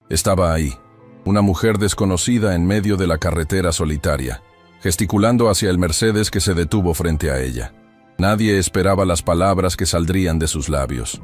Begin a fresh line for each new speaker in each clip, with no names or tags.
Estaba ahí, una mujer desconocida en medio de la carretera solitaria, gesticulando hacia el Mercedes que se detuvo frente a ella. Nadie esperaba las palabras que saldrían de sus labios.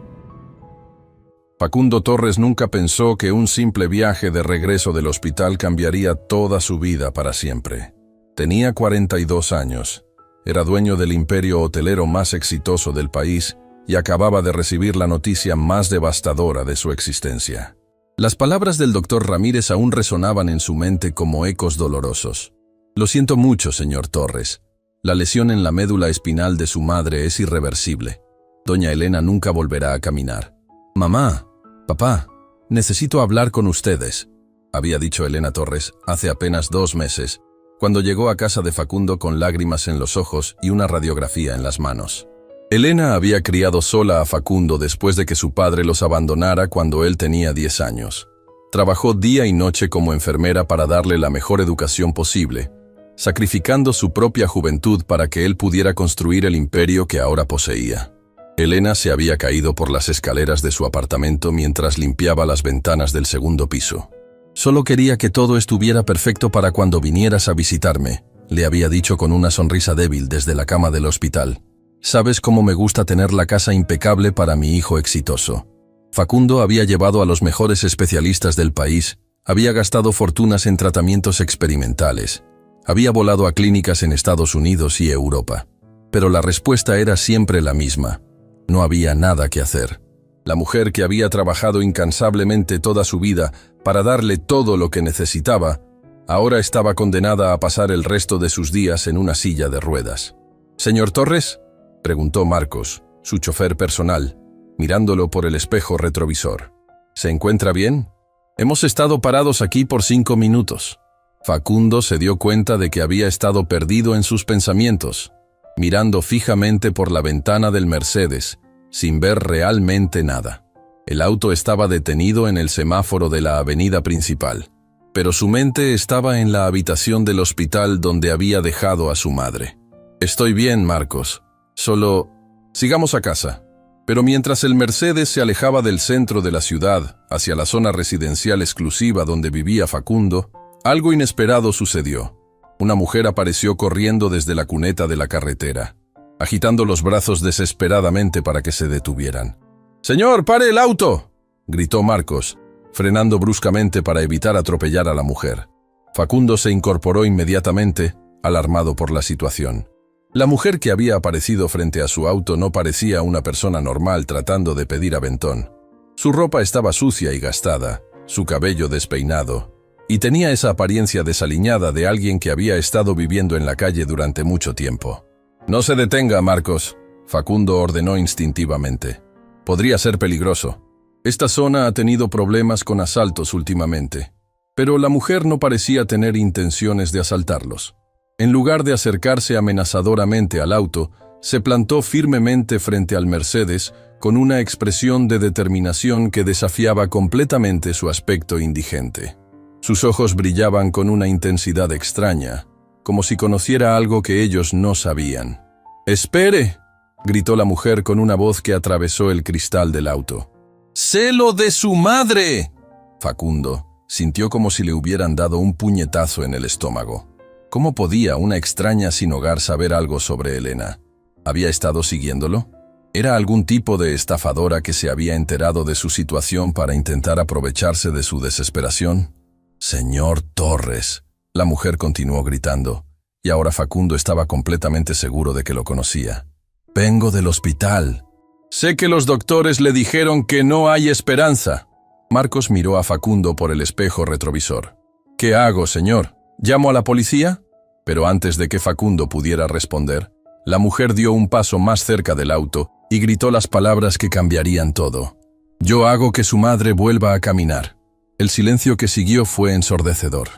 Facundo Torres nunca pensó que un simple viaje de regreso del hospital cambiaría toda su vida para siempre. Tenía 42 años, era dueño del imperio hotelero más exitoso del país y acababa de recibir la noticia más devastadora de su existencia. Las palabras del doctor Ramírez aún resonaban en su mente como ecos dolorosos. «Lo siento mucho, señor Torres. La lesión en la médula espinal de su madre es irreversible. Doña Elena nunca volverá a caminar». «Mamá, papá, necesito hablar con ustedes», había dicho Elena Torres hace apenas 2 meses, cuando llegó a casa de Facundo con lágrimas en los ojos y una radiografía en las manos. Elena había criado sola a Facundo después de que su padre los abandonara cuando él tenía 10 años. Trabajó día y noche como enfermera para darle la mejor educación posible, sacrificando su propia juventud para que él pudiera construir el imperio que ahora poseía. Elena se había caído por las escaleras de su apartamento mientras limpiaba las ventanas del 2º piso. «Solo quería que todo estuviera perfecto para cuando vinieras a visitarme», le había dicho con una sonrisa débil desde la cama del hospital. «Sabes cómo me gusta tener la casa impecable para mi hijo exitoso». Facundo había llevado a los mejores especialistas del país, había gastado fortunas en tratamientos experimentales, había volado a clínicas en Estados Unidos y Europa. Pero la respuesta era siempre la misma. No había nada que hacer. La mujer que había trabajado incansablemente toda su vida para darle todo lo que necesitaba, ahora estaba condenada a pasar el resto de sus días en una silla de ruedas. «¿Señor Torres?», preguntó Marcos, su chofer personal, mirándolo por el espejo retrovisor. «¿Se encuentra bien? Hemos estado parados aquí por 5 minutos». Facundo se dio cuenta de que había estado perdido en sus pensamientos, mirando fijamente por la ventana del Mercedes, sin ver realmente nada. El auto estaba detenido en el semáforo de la avenida principal, pero su mente estaba en la habitación del hospital donde había dejado a su madre. «Estoy bien, Marcos. Solo sigamos a casa». Pero mientras el Mercedes se alejaba del centro de la ciudad, hacia la zona residencial exclusiva donde vivía Facundo, algo inesperado sucedió. Una mujer apareció corriendo desde la cuneta de la carretera, agitando los brazos desesperadamente para que se detuvieran. «¡Señor, pare el auto!», gritó Marcos, frenando bruscamente para evitar atropellar a la mujer. Facundo se incorporó inmediatamente, alarmado por la situación. La mujer que había aparecido frente a su auto no parecía una persona normal tratando de pedir aventón. Su ropa estaba sucia y gastada, su cabello despeinado, y tenía esa apariencia desaliñada de alguien que había estado viviendo en la calle durante mucho tiempo. «No se detenga, Marcos», Facundo ordenó instintivamente. «Podría ser peligroso. Esta zona ha tenido problemas con asaltos últimamente». Pero la mujer no parecía tener intenciones de asaltarlos. En lugar de acercarse amenazadoramente al auto, se plantó firmemente frente al Mercedes con una expresión de determinación que desafiaba completamente su aspecto indigente. Sus ojos brillaban con una intensidad extraña, como si conociera algo que ellos no sabían. «¡Espere!», gritó la mujer con una voz que atravesó el cristal del auto. «¡Celo de su madre!». Facundo sintió como si le hubieran dado un puñetazo en el estómago. ¿Cómo podía una extraña sin hogar saber algo sobre Elena? ¿Había estado siguiéndolo? ¿Era algún tipo de estafadora que se había enterado de su situación para intentar aprovecharse de su desesperación? «Señor Torres», la mujer continuó gritando, y ahora Facundo estaba completamente seguro de que lo conocía. «Vengo del hospital». «Sé que los doctores le dijeron que no hay esperanza». Marcos miró a Facundo por el espejo retrovisor. «¿Qué hago, señor? ¿Llamo a la policía?». Pero antes de que Facundo pudiera responder, la mujer dio un paso más cerca del auto y gritó las palabras que cambiarían todo. «Yo hago que su madre vuelva a caminar». El silencio que siguió fue ensordecedor.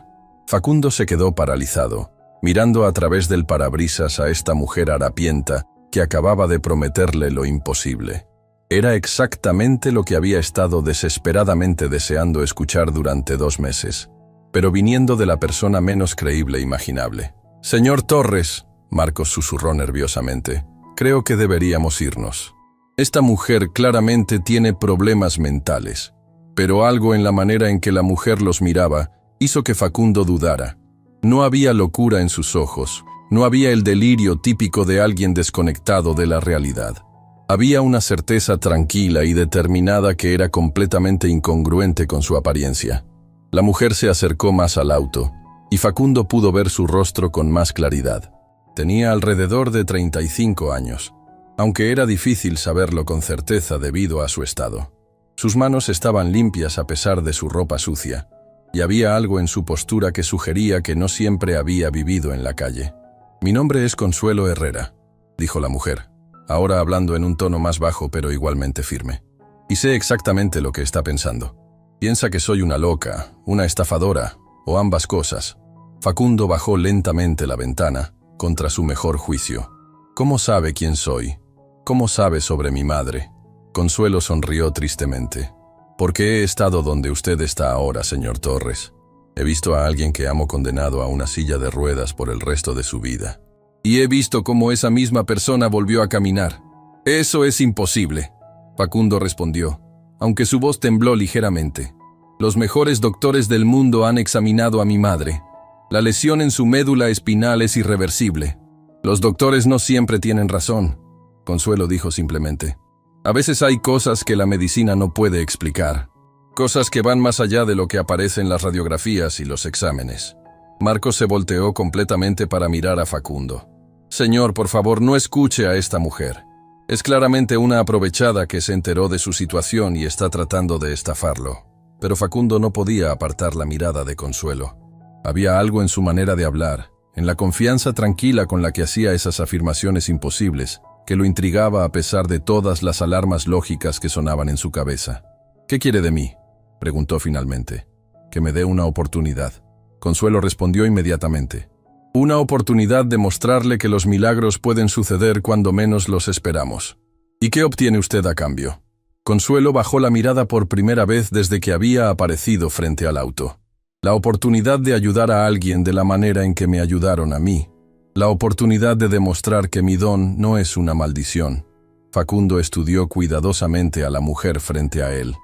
Facundo se quedó paralizado, mirando a través del parabrisas a esta mujer harapienta que acababa de prometerle lo imposible. Era exactamente lo que había estado desesperadamente deseando escuchar durante 2 meses. Pero viniendo de la persona menos creíble imaginable. «Señor Torres», Marcos susurró nerviosamente, «creo que deberíamos irnos. Esta mujer claramente tiene problemas mentales. Pero algo en la manera en que la mujer los miraba hizo que Facundo dudara. No había locura en sus ojos, no había el delirio típico de alguien desconectado de la realidad. Había una certeza tranquila y determinada que era completamente incongruente con su apariencia. La mujer se acercó más al auto, y Facundo pudo ver su rostro con más claridad. Tenía alrededor de 35 años, aunque era difícil saberlo con certeza debido a su estado. Sus manos estaban limpias a pesar de su ropa sucia, y había algo en su postura que sugería que no siempre había vivido en la calle. «Mi nombre es Consuelo Herrera», dijo la mujer, ahora hablando en un tono más bajo pero igualmente firme. «Y sé exactamente lo que está pensando. Piensa que soy una loca, una estafadora, o ambas cosas». Facundo bajó lentamente la ventana, contra su mejor juicio. «¿Cómo sabe quién soy? ¿Cómo sabe sobre mi madre?» Consuelo sonrió tristemente. «Porque he estado donde usted está ahora, señor Torres. He visto a alguien que amo condenado a una silla de ruedas por el resto de su vida. Y he visto cómo esa misma persona volvió a caminar. Eso es imposible», Facundo respondió, aunque su voz tembló ligeramente. «Los mejores doctores del mundo han examinado a mi madre. La lesión en su médula espinal es irreversible. Los doctores no siempre tienen razón», Consuelo dijo simplemente. «A veces hay cosas que la medicina no puede explicar. Cosas que van más allá de lo que aparece en las radiografías y los exámenes». Marcos se volteó completamente para mirar a Facundo. «Señor, por favor, no escuche a esta mujer. Es claramente una aprovechada que se enteró de su situación y está tratando de estafarlo». Pero Facundo no podía apartar la mirada de Consuelo. Había algo en su manera de hablar, en la confianza tranquila con la que hacía esas afirmaciones imposibles, que lo intrigaba a pesar de todas las alarmas lógicas que sonaban en su cabeza. «¿Qué quiere de mí?», preguntó finalmente. «Que me dé una oportunidad». Consuelo respondió inmediatamente. «Una oportunidad de mostrarle que los milagros pueden suceder cuando menos los esperamos». «¿Y qué obtiene usted a cambio?». Consuelo bajó la mirada por primera vez desde que había aparecido frente al auto. «La oportunidad de ayudar a alguien de la manera en que me ayudaron a mí. La oportunidad de demostrar que mi don no es una maldición». Facundo estudió cuidadosamente a la mujer frente a él.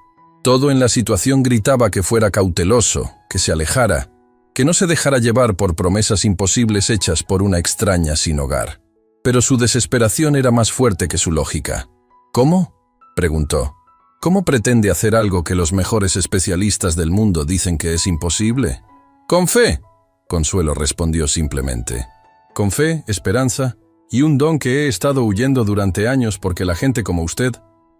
Todo en la situación gritaba que fuera cauteloso, que se alejara, que no se dejara llevar por promesas imposibles hechas por una extraña sin hogar. Pero su desesperación era más fuerte que su lógica. «¿Cómo?», preguntó. «¿Cómo pretende hacer algo que los mejores especialistas del mundo dicen que es imposible?». «Con fe», Consuelo respondió simplemente. «Con fe, esperanza y un don que he estado huyendo durante años porque la gente como usted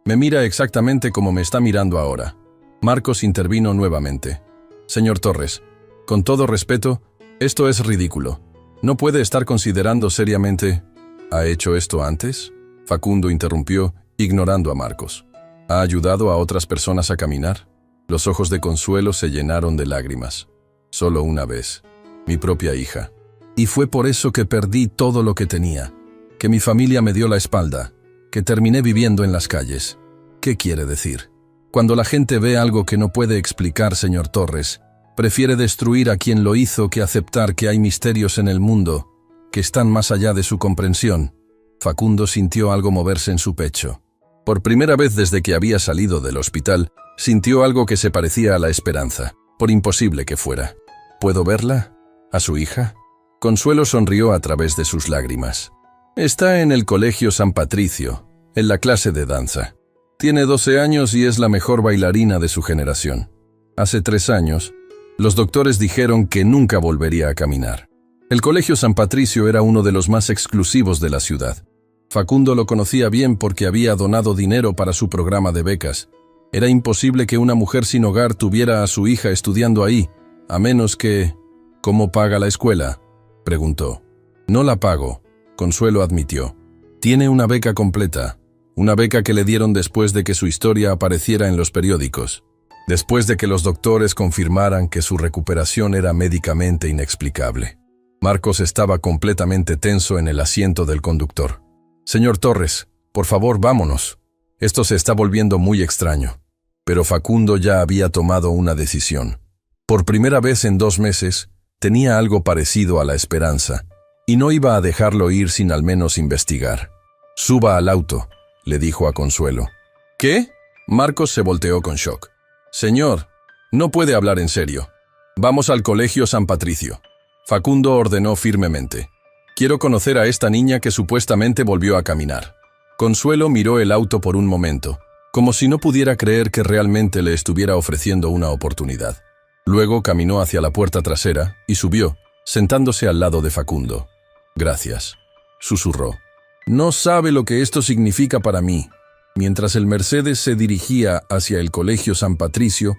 me mira exactamente como me está mirando ahora». Marcos intervino nuevamente. «Señor Torres, con todo respeto, esto es ridículo. No puede estar considerando seriamente». «¿Ha hecho esto antes?», Facundo interrumpió, ignorando a Marcos. «¿Ha ayudado a otras personas a caminar?». Los ojos de Consuelo se llenaron de lágrimas. «Solo una vez. Mi propia hija. Y fue por eso que perdí todo lo que tenía, que mi familia me dio la espalda, que terminé viviendo en las calles». «¿Qué quiere decir?». «Cuando la gente ve algo que no puede explicar, señor Torres, prefiere destruir a quien lo hizo que aceptar que hay misterios en el mundo que están más allá de su comprensión». Facundo sintió algo moverse en su pecho. Por primera vez desde que había salido del hospital, sintió algo que se parecía a la esperanza, por imposible que fuera. «¿Puedo verla? ¿A su hija?». Consuelo sonrió a través de sus lágrimas. «Está en el Colegio San Patricio, en la clase de danza. Tiene 12 años y es la mejor bailarina de su generación. Hace 3 años, los doctores dijeron que nunca volvería a caminar». El Colegio San Patricio era uno de los más exclusivos de la ciudad. Facundo lo conocía bien porque había donado dinero para su programa de becas. Era imposible que una mujer sin hogar tuviera a su hija estudiando ahí, a menos que... «¿Cómo paga la escuela?», preguntó. «No la pago», Consuelo admitió. «Tiene una beca completa, una beca que le dieron después de que su historia apareciera en los periódicos, después de que los doctores confirmaran que su recuperación era médicamente inexplicable». Marcos estaba completamente tenso en el asiento del conductor. «Señor Torres, por favor, vámonos. Esto se está volviendo muy extraño». Pero Facundo ya había tomado una decisión. Por primera vez en 2 meses, tenía algo parecido a la esperanza, y no iba a dejarlo ir sin al menos investigar. «Suba al auto», le dijo a Consuelo. «¿Qué?». Marcos se volteó con shock. Señor, no puede hablar en serio. Vamos al Colegio San Patricio. Facundo ordenó firmemente. Quiero conocer a esta niña que supuestamente volvió a caminar. Consuelo miró el auto por un momento, como si no pudiera creer que realmente le estuviera ofreciendo una oportunidad. Luego caminó hacia la puerta trasera y subió, sentándose al lado de Facundo. «Gracias», susurró. «No sabe lo que esto significa para mí». Mientras el Mercedes se dirigía hacia el Colegio San Patricio,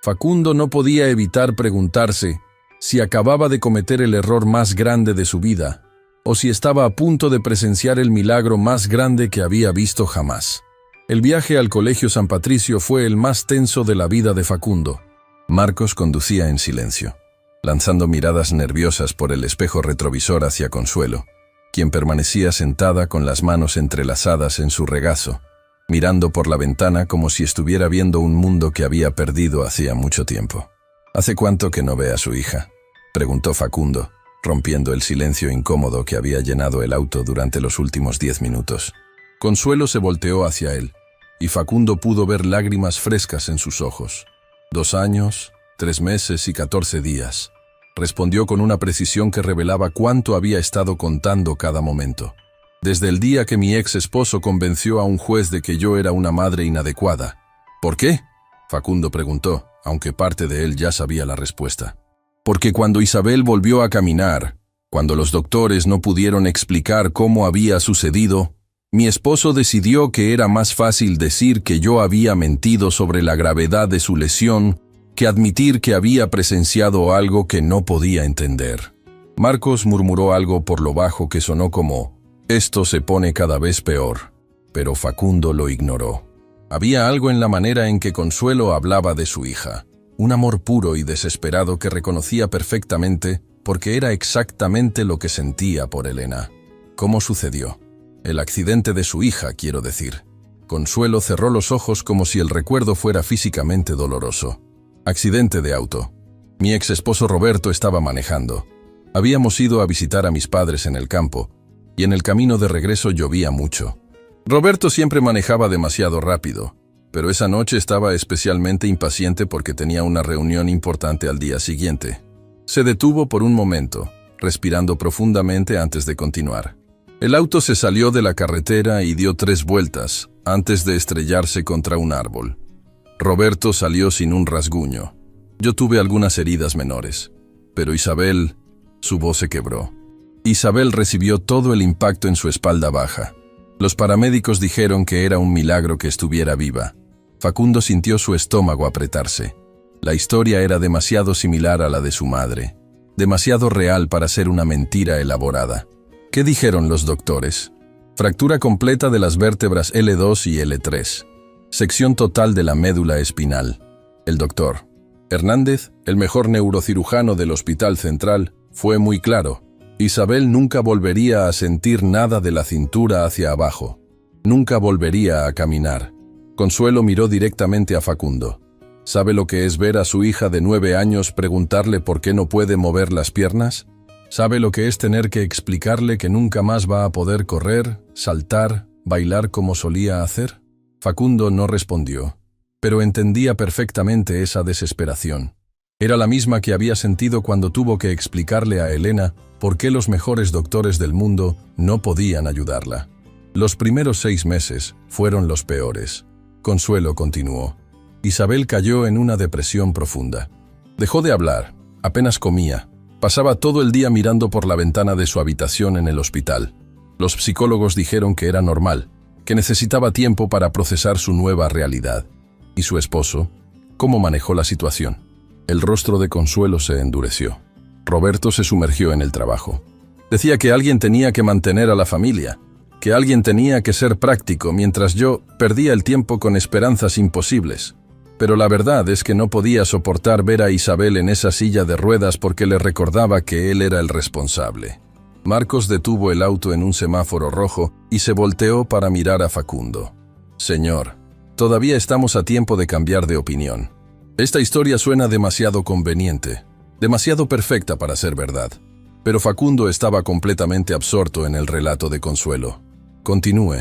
Facundo no podía evitar preguntarse si acababa de cometer el error más grande de su vida, o si estaba a punto de presenciar el milagro más grande que había visto jamás. El viaje al Colegio San Patricio fue el más tenso de la vida de Facundo. Marcos conducía en silencio, lanzando miradas nerviosas por el espejo retrovisor hacia Consuelo, quien permanecía sentada con las manos entrelazadas en su regazo, mirando por la ventana como si estuviera viendo un mundo que había perdido hacía mucho tiempo. «¿Hace cuánto que no ve a su hija?», preguntó Facundo, rompiendo el silencio incómodo que había llenado el auto durante los últimos 10 minutos. Consuelo se volteó hacia él, y Facundo pudo ver lágrimas frescas en sus ojos. 2 años, 3 meses y 14 días, respondió con una precisión que revelaba cuánto había estado contando cada momento. «Desde el día que mi ex esposo convenció a un juez de que yo era una madre inadecuada». «¿Por qué?», Facundo preguntó, aunque parte de él ya sabía la respuesta. «Porque cuando Isabel volvió a caminar, cuando los doctores no pudieron explicar cómo había sucedido, mi esposo decidió que era más fácil decir que yo había mentido sobre la gravedad de su lesión que admitir que había presenciado algo que no podía entender». Marcos murmuró algo por lo bajo que sonó como «Esto se pone cada vez peor», pero Facundo lo ignoró. Había algo en la manera en que Consuelo hablaba de su hija, un amor puro y desesperado que reconocía perfectamente porque era exactamente lo que sentía por Elena. ¿Cómo sucedió? El accidente de su hija, quiero decir. Consuelo cerró los ojos como si el recuerdo fuera físicamente doloroso. Accidente de auto. Mi ex esposo Roberto estaba manejando. Habíamos ido a visitar a mis padres en el campo, y en el camino de regreso llovía mucho. Roberto siempre manejaba demasiado rápido, pero esa noche estaba especialmente impaciente porque tenía una reunión importante al día siguiente. Se detuvo por un momento, respirando profundamente antes de continuar. El auto se salió de la carretera y dio 3 vueltas antes de estrellarse contra un árbol. Roberto salió sin un rasguño. Yo tuve algunas heridas menores, pero Isabel, su voz se quebró. Isabel recibió todo el impacto en su espalda baja. Los paramédicos dijeron que era un milagro que estuviera viva. Facundo sintió su estómago apretarse. La historia era demasiado similar a la de su madre, demasiado real para ser una mentira elaborada. ¿Qué dijeron los doctores? Fractura completa de las vértebras L2 y L3. Sección total de la médula espinal. El doctor Hernández, el mejor neurocirujano del Hospital Central, fue muy claro. Isabel nunca volvería a sentir nada de la cintura hacia abajo. Nunca volvería a caminar. Consuelo miró directamente a Facundo. ¿Sabe lo que es ver a su hija de 9 años preguntarle por qué no puede mover las piernas? ¿Sabe lo que es tener que explicarle que nunca más va a poder correr, saltar, bailar como solía hacer? Facundo no respondió, pero entendía perfectamente esa desesperación. Era la misma que había sentido cuando tuvo que explicarle a Elena por qué los mejores doctores del mundo no podían ayudarla. Los primeros 6 meses fueron los peores. Consuelo continuó. Isabel cayó en una depresión profunda. Dejó de hablar, apenas comía. Pasaba todo el día mirando por la ventana de su habitación en el hospital. Los psicólogos dijeron que era normal, que necesitaba tiempo para procesar su nueva realidad. ¿Y su esposo? ¿Cómo manejó la situación? El rostro de Consuelo se endureció. Roberto se sumergió en el trabajo. Decía que alguien tenía que mantener a la familia, que alguien tenía que ser práctico mientras yo perdía el tiempo con esperanzas imposibles. Pero la verdad es que no podía soportar ver a Isabel en esa silla de ruedas porque le recordaba que él era el responsable. Marcos detuvo el auto en un semáforo rojo y se volteó para mirar a Facundo. «Señor, todavía estamos a tiempo de cambiar de opinión. Esta historia suena demasiado conveniente, demasiado perfecta para ser verdad». Pero Facundo estaba completamente absorto en el relato de Consuelo. «Continúe.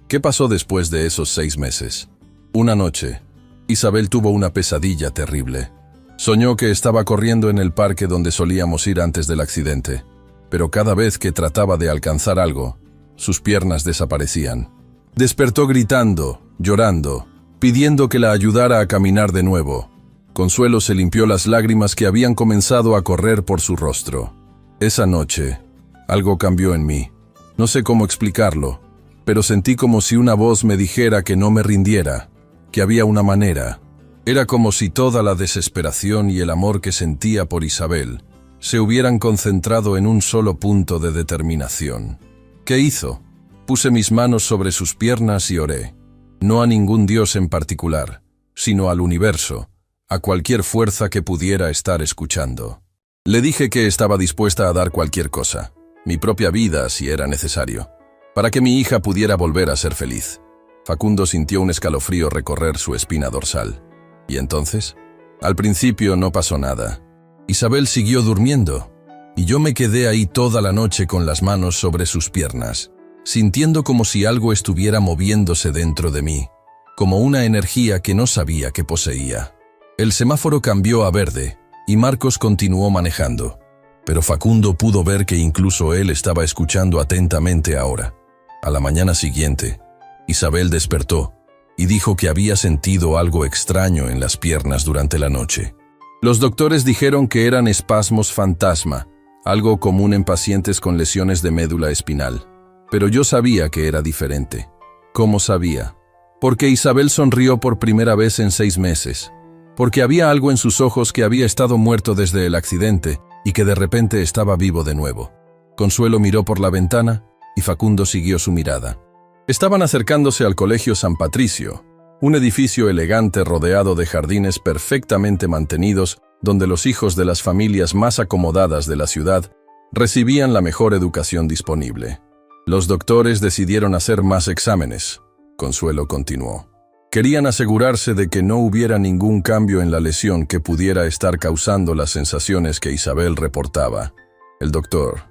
¿Qué pasó después de esos 6 meses?» Una noche, Isabel tuvo una pesadilla terrible. Soñó que estaba corriendo en el parque donde solíamos ir antes del accidente, pero cada vez que trataba de alcanzar algo, sus piernas desaparecían. Despertó gritando, llorando, pidiendo que la ayudara a caminar de nuevo. Consuelo se limpió las lágrimas que habían comenzado a correr por su rostro. Esa noche, algo cambió en mí. No sé cómo explicarlo, pero sentí como si una voz me dijera que no me rindiera, que había una manera. Era como si toda la desesperación y el amor que sentía por Isabel se hubieran concentrado en un solo punto de determinación. ¿Qué hizo? Puse mis manos sobre sus piernas y oré. No a ningún dios en particular, sino al universo, a cualquier fuerza que pudiera estar escuchando. Le dije que estaba dispuesta a dar cualquier cosa, mi propia vida si era necesario, para que mi hija pudiera volver a ser feliz. Facundo sintió un escalofrío recorrer su espina dorsal. ¿Y entonces? Al principio no pasó nada. Isabel siguió durmiendo, y yo me quedé ahí toda la noche con las manos sobre sus piernas, sintiendo como si algo estuviera moviéndose dentro de mí, como una energía que no sabía que poseía. El semáforo cambió a verde, y Marcos continuó manejando, pero Facundo pudo ver que incluso él estaba escuchando atentamente ahora. A la mañana siguiente, Isabel despertó y dijo que había sentido algo extraño en las piernas durante la noche. Los doctores dijeron que eran espasmos fantasma, algo común en pacientes con lesiones de médula espinal. Pero yo sabía que era diferente. ¿Cómo sabía? Porque Isabel sonrió por primera vez en 6 meses. Porque había algo en sus ojos que había estado muerto desde el accidente y que de repente estaba vivo de nuevo. Consuelo miró por la ventana y Facundo siguió su mirada. Estaban acercándose al Colegio San Patricio, un edificio elegante rodeado de jardines perfectamente mantenidos donde los hijos de las familias más acomodadas de la ciudad recibían la mejor educación disponible. Los doctores decidieron hacer más exámenes. Consuelo continuó. Querían asegurarse de que no hubiera ningún cambio en la lesión que pudiera estar causando las sensaciones que Isabel reportaba. El doctor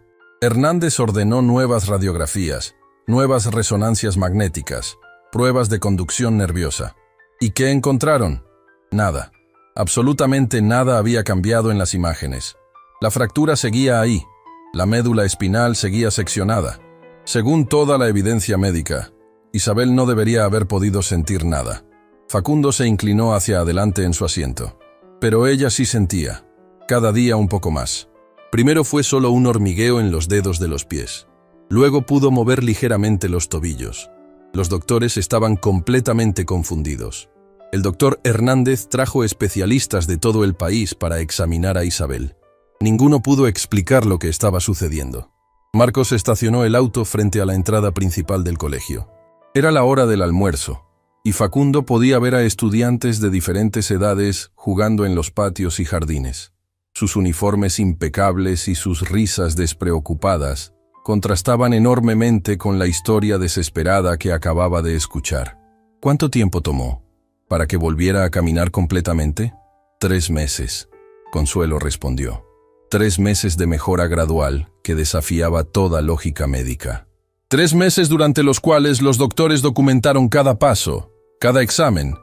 Hernández ordenó nuevas radiografías, nuevas resonancias magnéticas, pruebas de conducción nerviosa. ¿Y qué encontraron? Nada. Absolutamente nada había cambiado en las imágenes. La fractura seguía ahí. La médula espinal seguía seccionada. Según toda la evidencia médica, Isabel no debería haber podido sentir nada. Facundo se inclinó hacia adelante en su asiento. Pero ella sí sentía, cada día un poco más. Primero fue solo un hormigueo en los dedos de los pies. Luego pudo mover ligeramente los tobillos. Los doctores estaban completamente confundidos. El doctor Hernández trajo especialistas de todo el país para examinar a Isabel. Ninguno pudo explicar lo que estaba sucediendo. Marcos estacionó el auto frente a la entrada principal del colegio. Era la hora del almuerzo, y Facundo podía ver a estudiantes de diferentes edades jugando en los patios y jardines. Sus uniformes impecables y sus risas despreocupadas contrastaban enormemente con la historia desesperada que acababa de escuchar. ¿Cuánto tiempo tomó para que volviera a caminar completamente? 3 meses, Consuelo respondió. 3 meses de mejora gradual que desafiaba toda lógica médica. 3 meses durante los cuales los doctores documentaron cada paso, cada examen,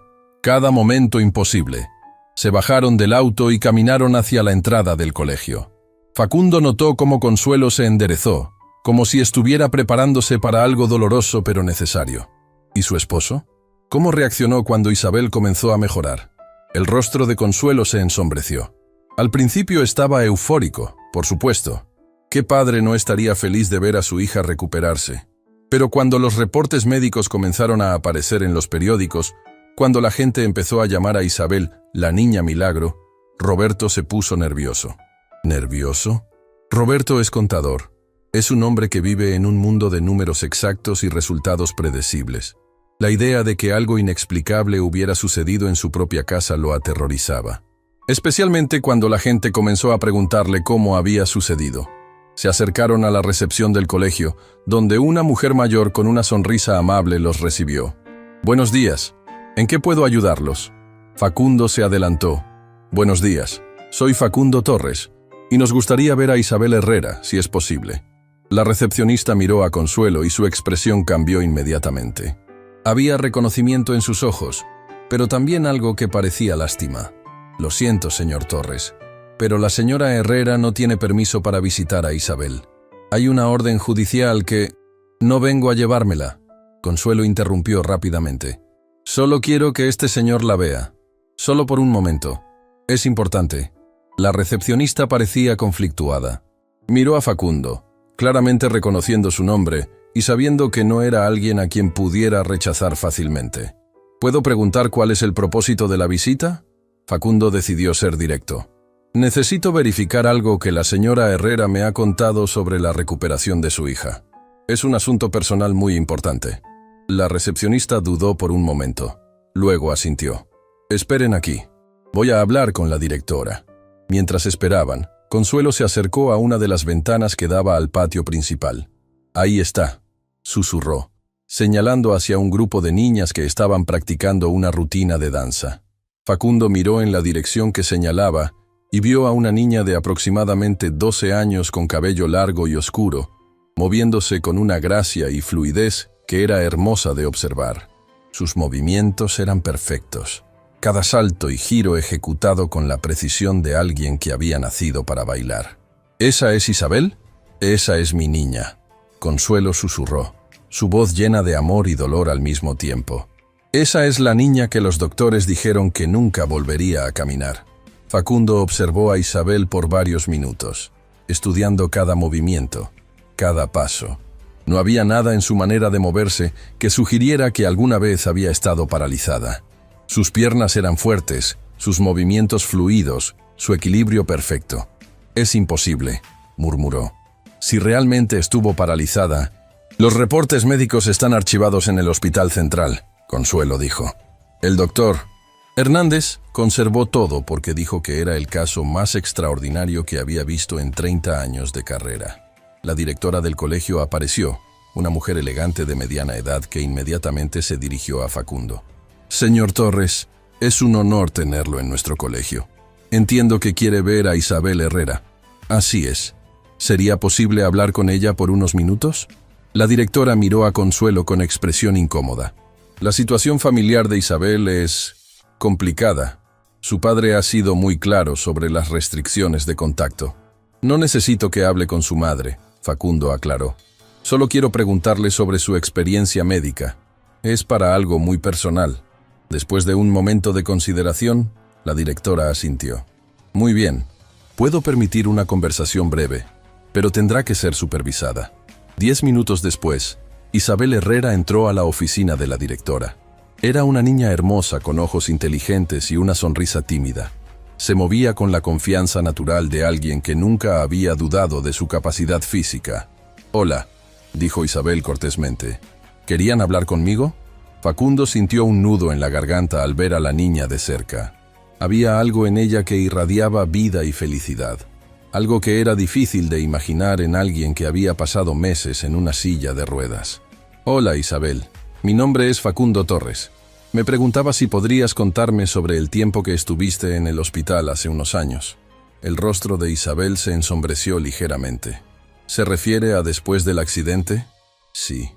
cada momento imposible. Se bajaron del auto y caminaron hacia la entrada del colegio. Facundo notó cómo Consuelo se enderezó, como si estuviera preparándose para algo doloroso pero necesario. ¿Y su esposo? ¿Cómo reaccionó cuando Isabel comenzó a mejorar? El rostro de Consuelo se ensombreció. Al principio estaba eufórico, por supuesto. ¿Qué padre no estaría feliz de ver a su hija recuperarse? Pero cuando los reportes médicos comenzaron a aparecer en los periódicos, cuando la gente empezó a llamar a Isabel la niña milagro, Roberto se puso nervioso. ¿Nervioso? Roberto es contador. Es un hombre que vive en un mundo de números exactos y resultados predecibles. La idea de que algo inexplicable hubiera sucedido en su propia casa lo aterrorizaba. Especialmente cuando la gente comenzó a preguntarle cómo había sucedido. Se acercaron a la recepción del colegio, donde una mujer mayor con una sonrisa amable los recibió. «Buenos días. ¿En qué puedo ayudarlos?» Facundo se adelantó. «Buenos días. Soy Facundo Torres, y nos gustaría ver a Isabel Herrera, si es posible». La recepcionista miró a Consuelo y su expresión cambió inmediatamente. Había reconocimiento en sus ojos, pero también algo que parecía lástima. Lo siento, señor Torres, pero la señora Herrera no tiene permiso para visitar a Isabel. Hay una orden judicial que... No vengo a llevármela. Consuelo interrumpió rápidamente. Solo quiero que este señor la vea. Solo por un momento. Es importante. La recepcionista parecía conflictuada. Miró a Facundo, claramente reconociendo su nombre y sabiendo que no era alguien a quien pudiera rechazar fácilmente. ¿Puedo preguntar cuál es el propósito de la visita? Facundo decidió ser directo. Necesito verificar algo que la señora Herrera me ha contado sobre la recuperación de su hija. Es un asunto personal muy importante. La recepcionista dudó por un momento. Luego asintió. Esperen aquí. Voy a hablar con la directora. Mientras esperaban, Consuelo se acercó a una de las ventanas que daba al patio principal. Ahí está, susurró, señalando hacia un grupo de niñas que estaban practicando una rutina de danza. Facundo miró en la dirección que señalaba y vio a una niña de aproximadamente 12 años con cabello largo y oscuro, moviéndose con una gracia y fluidez que era hermosa de observar. Sus movimientos eran perfectos, cada salto y giro ejecutado con la precisión de alguien que había nacido para bailar. ¿Esa es Isabel? Esa es mi niña, Consuelo susurró, su voz llena de amor y dolor al mismo tiempo. Esa es la niña que los doctores dijeron que nunca volvería a caminar. Facundo observó a Isabel por varios minutos, estudiando cada movimiento, cada paso. No había nada en su manera de moverse que sugiriera que alguna vez había estado paralizada. Sus piernas eran fuertes, sus movimientos fluidos, su equilibrio perfecto. Es imposible, murmuró. Si realmente estuvo paralizada... Los reportes médicos están archivados en el Hospital Central, Consuelo dijo. El doctor Hernández conservó todo porque dijo que era el caso más extraordinario que había visto en 30 años de carrera. La directora del colegio apareció, una mujer elegante de mediana edad que inmediatamente se dirigió a Facundo. Señor Torres, es un honor tenerlo en nuestro colegio. Entiendo que quiere ver a Isabel Herrera. Así es. ¿Sería posible hablar con ella por unos minutos? La directora miró a Consuelo con expresión incómoda. La situación familiar de Isabel es complicada. Su padre ha sido muy claro sobre las restricciones de contacto. No necesito que hable con su madre, Facundo aclaró. Solo quiero preguntarle sobre su experiencia médica. Es para algo muy personal. Después de un momento de consideración, la directora asintió. Muy bien. Puedo permitir una conversación breve, pero tendrá que ser supervisada. 10 minutos después, Isabel Herrera entró a la oficina de la directora. Era una niña hermosa con ojos inteligentes y una sonrisa tímida. Se movía con la confianza natural de alguien que nunca había dudado de su capacidad física. «Hola», dijo Isabel cortésmente. «¿Querían hablar conmigo?» Facundo sintió un nudo en la garganta al ver a la niña de cerca. Había algo en ella que irradiaba vida y felicidad. Algo que era difícil de imaginar en alguien que había pasado meses en una silla de ruedas. «Hola, Isabel. Mi nombre es Facundo Torres. Me preguntaba si podrías contarme sobre el tiempo que estuviste en el hospital hace unos años». El rostro de Isabel se ensombreció ligeramente. ¿Se refiere a después del accidente? Sí.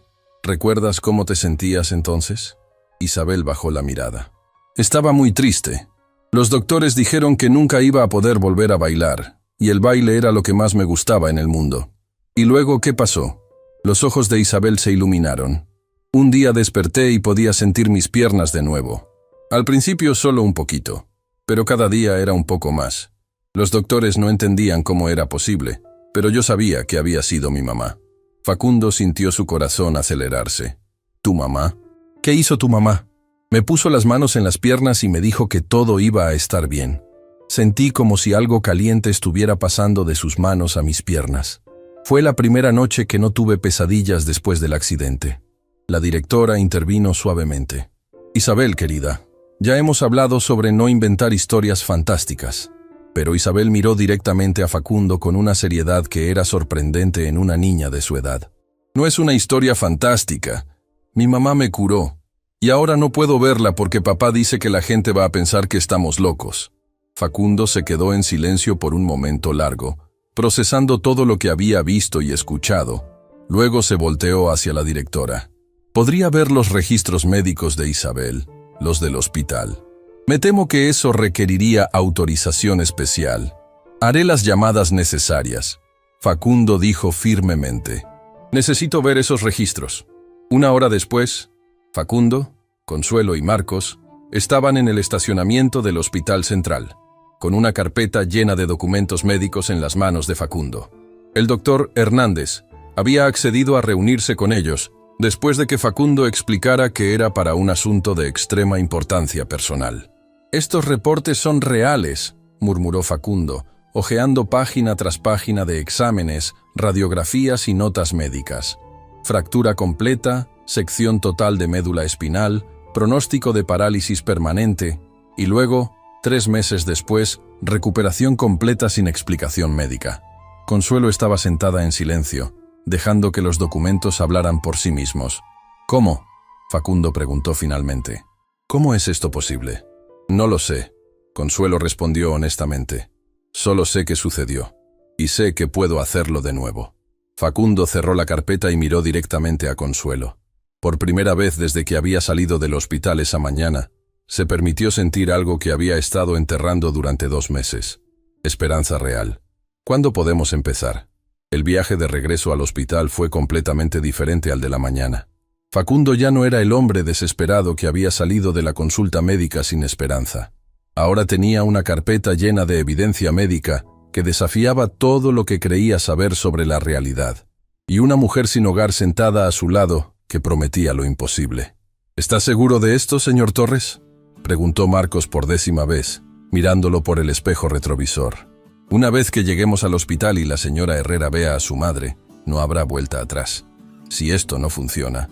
¿Recuerdas cómo te sentías entonces? Isabel bajó la mirada. Estaba muy triste. Los doctores dijeron que nunca iba a poder volver a bailar, y el baile era lo que más me gustaba en el mundo. ¿Y luego qué pasó? Los ojos de Isabel se iluminaron. Un día desperté y podía sentir mis piernas de nuevo. Al principio solo un poquito, pero cada día era un poco más. Los doctores no entendían cómo era posible, pero yo sabía que había sido mi mamá. Facundo sintió su corazón acelerarse. ¿Tu mamá? ¿Qué hizo tu mamá? Me puso las manos en las piernas y me dijo que todo iba a estar bien. Sentí como si algo caliente estuviera pasando de sus manos a mis piernas. Fue la primera noche que no tuve pesadillas después del accidente. La directora intervino suavemente. Isabel, querida, ya hemos hablado sobre no inventar historias fantásticas. Pero Isabel miró directamente a Facundo con una seriedad que era sorprendente en una niña de su edad. No es una historia fantástica. Mi mamá me curó. Y ahora no puedo verla porque papá dice que la gente va a pensar que estamos locos. Facundo se quedó en silencio por un momento largo, procesando todo lo que había visto y escuchado. Luego se volteó hacia la directora. ¿Podría ver los registros médicos de Isabel? los del hospital. Me temo que eso requeriría autorización especial. Haré las llamadas necesarias. Facundo dijo firmemente. Necesito ver esos registros. Una hora después, Facundo, Consuelo y Marcos estaban en el estacionamiento del Hospital Central, con una carpeta llena de documentos médicos en las manos de Facundo. El doctor Hernández había accedido a reunirse con ellos después de que Facundo explicara que era para un asunto de extrema importancia personal. «Estos reportes son reales», murmuró Facundo, hojeando página tras página de exámenes, radiografías y notas médicas. Fractura completa, sección total de médula espinal, pronóstico de parálisis permanente y luego, 3 meses después, recuperación completa sin explicación médica. Consuelo estaba sentada en silencio, dejando que los documentos hablaran por sí mismos. «¿Cómo?», Facundo preguntó finalmente. «¿Cómo es esto posible?». «No lo sé», Consuelo respondió honestamente. «Solo sé que sucedió, y sé que puedo hacerlo de nuevo». Facundo cerró la carpeta y miró directamente a Consuelo. Por primera vez desde que había salido del hospital esa mañana, se permitió sentir algo que había estado enterrando durante 2 meses. Esperanza real. «¿Cuándo podemos empezar?». El viaje de regreso al hospital fue completamente diferente al de la mañana. Facundo ya no era el hombre desesperado que había salido de la consulta médica sin esperanza. Ahora tenía una carpeta llena de evidencia médica que desafiaba todo lo que creía saber sobre la realidad, y una mujer sin hogar sentada a su lado que prometía lo imposible. «¿Está seguro de esto, señor Torres?», preguntó Marcos por 10ª vez, mirándolo por el espejo retrovisor. «Una vez que lleguemos al hospital y la señora Herrera vea a su madre, no habrá vuelta atrás. Si esto no funciona,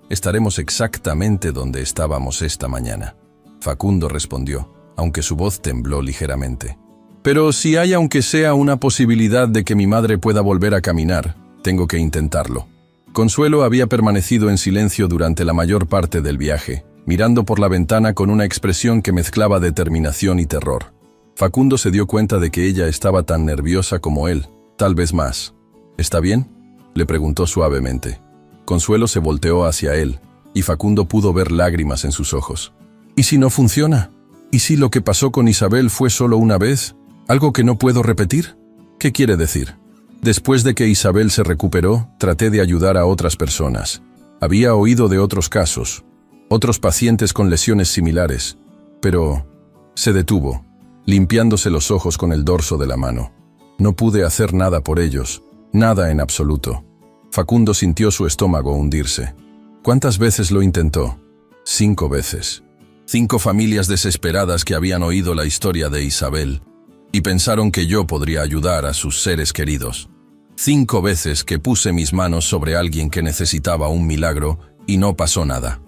estaremos exactamente donde estábamos esta mañana». Facundo respondió, aunque su voz tembló ligeramente. «Pero si hay aunque sea una posibilidad de que mi madre pueda volver a caminar, tengo que intentarlo». Consuelo había permanecido en silencio durante la mayor parte del viaje, mirando por la ventana con una expresión que mezclaba determinación y terror. Facundo se dio cuenta de que ella estaba tan nerviosa como él, tal vez más. «¿Está bien?», le preguntó suavemente. Consuelo se volteó hacia él, y Facundo pudo ver lágrimas en sus ojos. «¿Y si no funciona? ¿Y si lo que pasó con Isabel fue solo una vez? ¿Algo que no puedo repetir? ¿Qué quiere decir?». Después de que Isabel se recuperó, traté de ayudar a otras personas. Había oído de otros casos, otros pacientes con lesiones similares, pero se detuvo, limpiándose los ojos con el dorso de la mano. «No pude hacer nada por ellos, nada en absoluto». Facundo sintió su estómago hundirse. «¿Cuántas veces lo intentó?». 5 veces. 5 familias desesperadas que habían oído la historia de Isabel y pensaron que yo podría ayudar a sus seres queridos. 5 veces que puse mis manos sobre alguien que necesitaba un milagro y no pasó nada».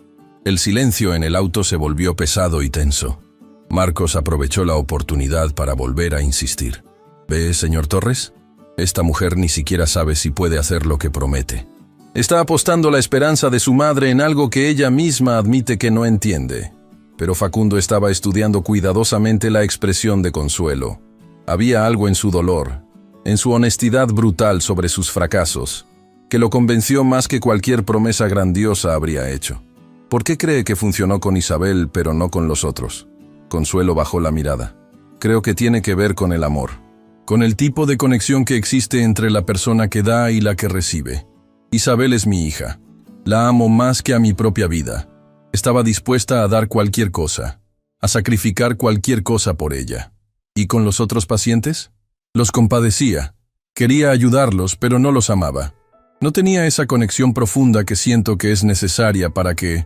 El silencio en el auto se volvió pesado y tenso. Marcos aprovechó la oportunidad para volver a insistir. «¿Ve, señor Torres? Esta mujer ni siquiera sabe si puede hacer lo que promete. Está apostando la esperanza de su madre en algo que ella misma admite que no entiende». Pero Facundo estaba estudiando cuidadosamente la expresión de Consuelo. Había algo en su dolor, en su honestidad brutal sobre sus fracasos, que lo convenció más que cualquier promesa grandiosa habría hecho. «¿Por qué cree que funcionó con Isabel pero no con los otros?». Consuelo bajó la mirada. «Creo que tiene que ver con el amor, con el tipo de conexión que existe entre la persona que da y la que recibe. Isabel es mi hija. La amo más que a mi propia vida. Estaba dispuesta a dar cualquier cosa, a sacrificar cualquier cosa por ella. ¿Y con los otros pacientes? Los compadecía. Quería ayudarlos, pero no los amaba. No tenía esa conexión profunda que siento que es necesaria para que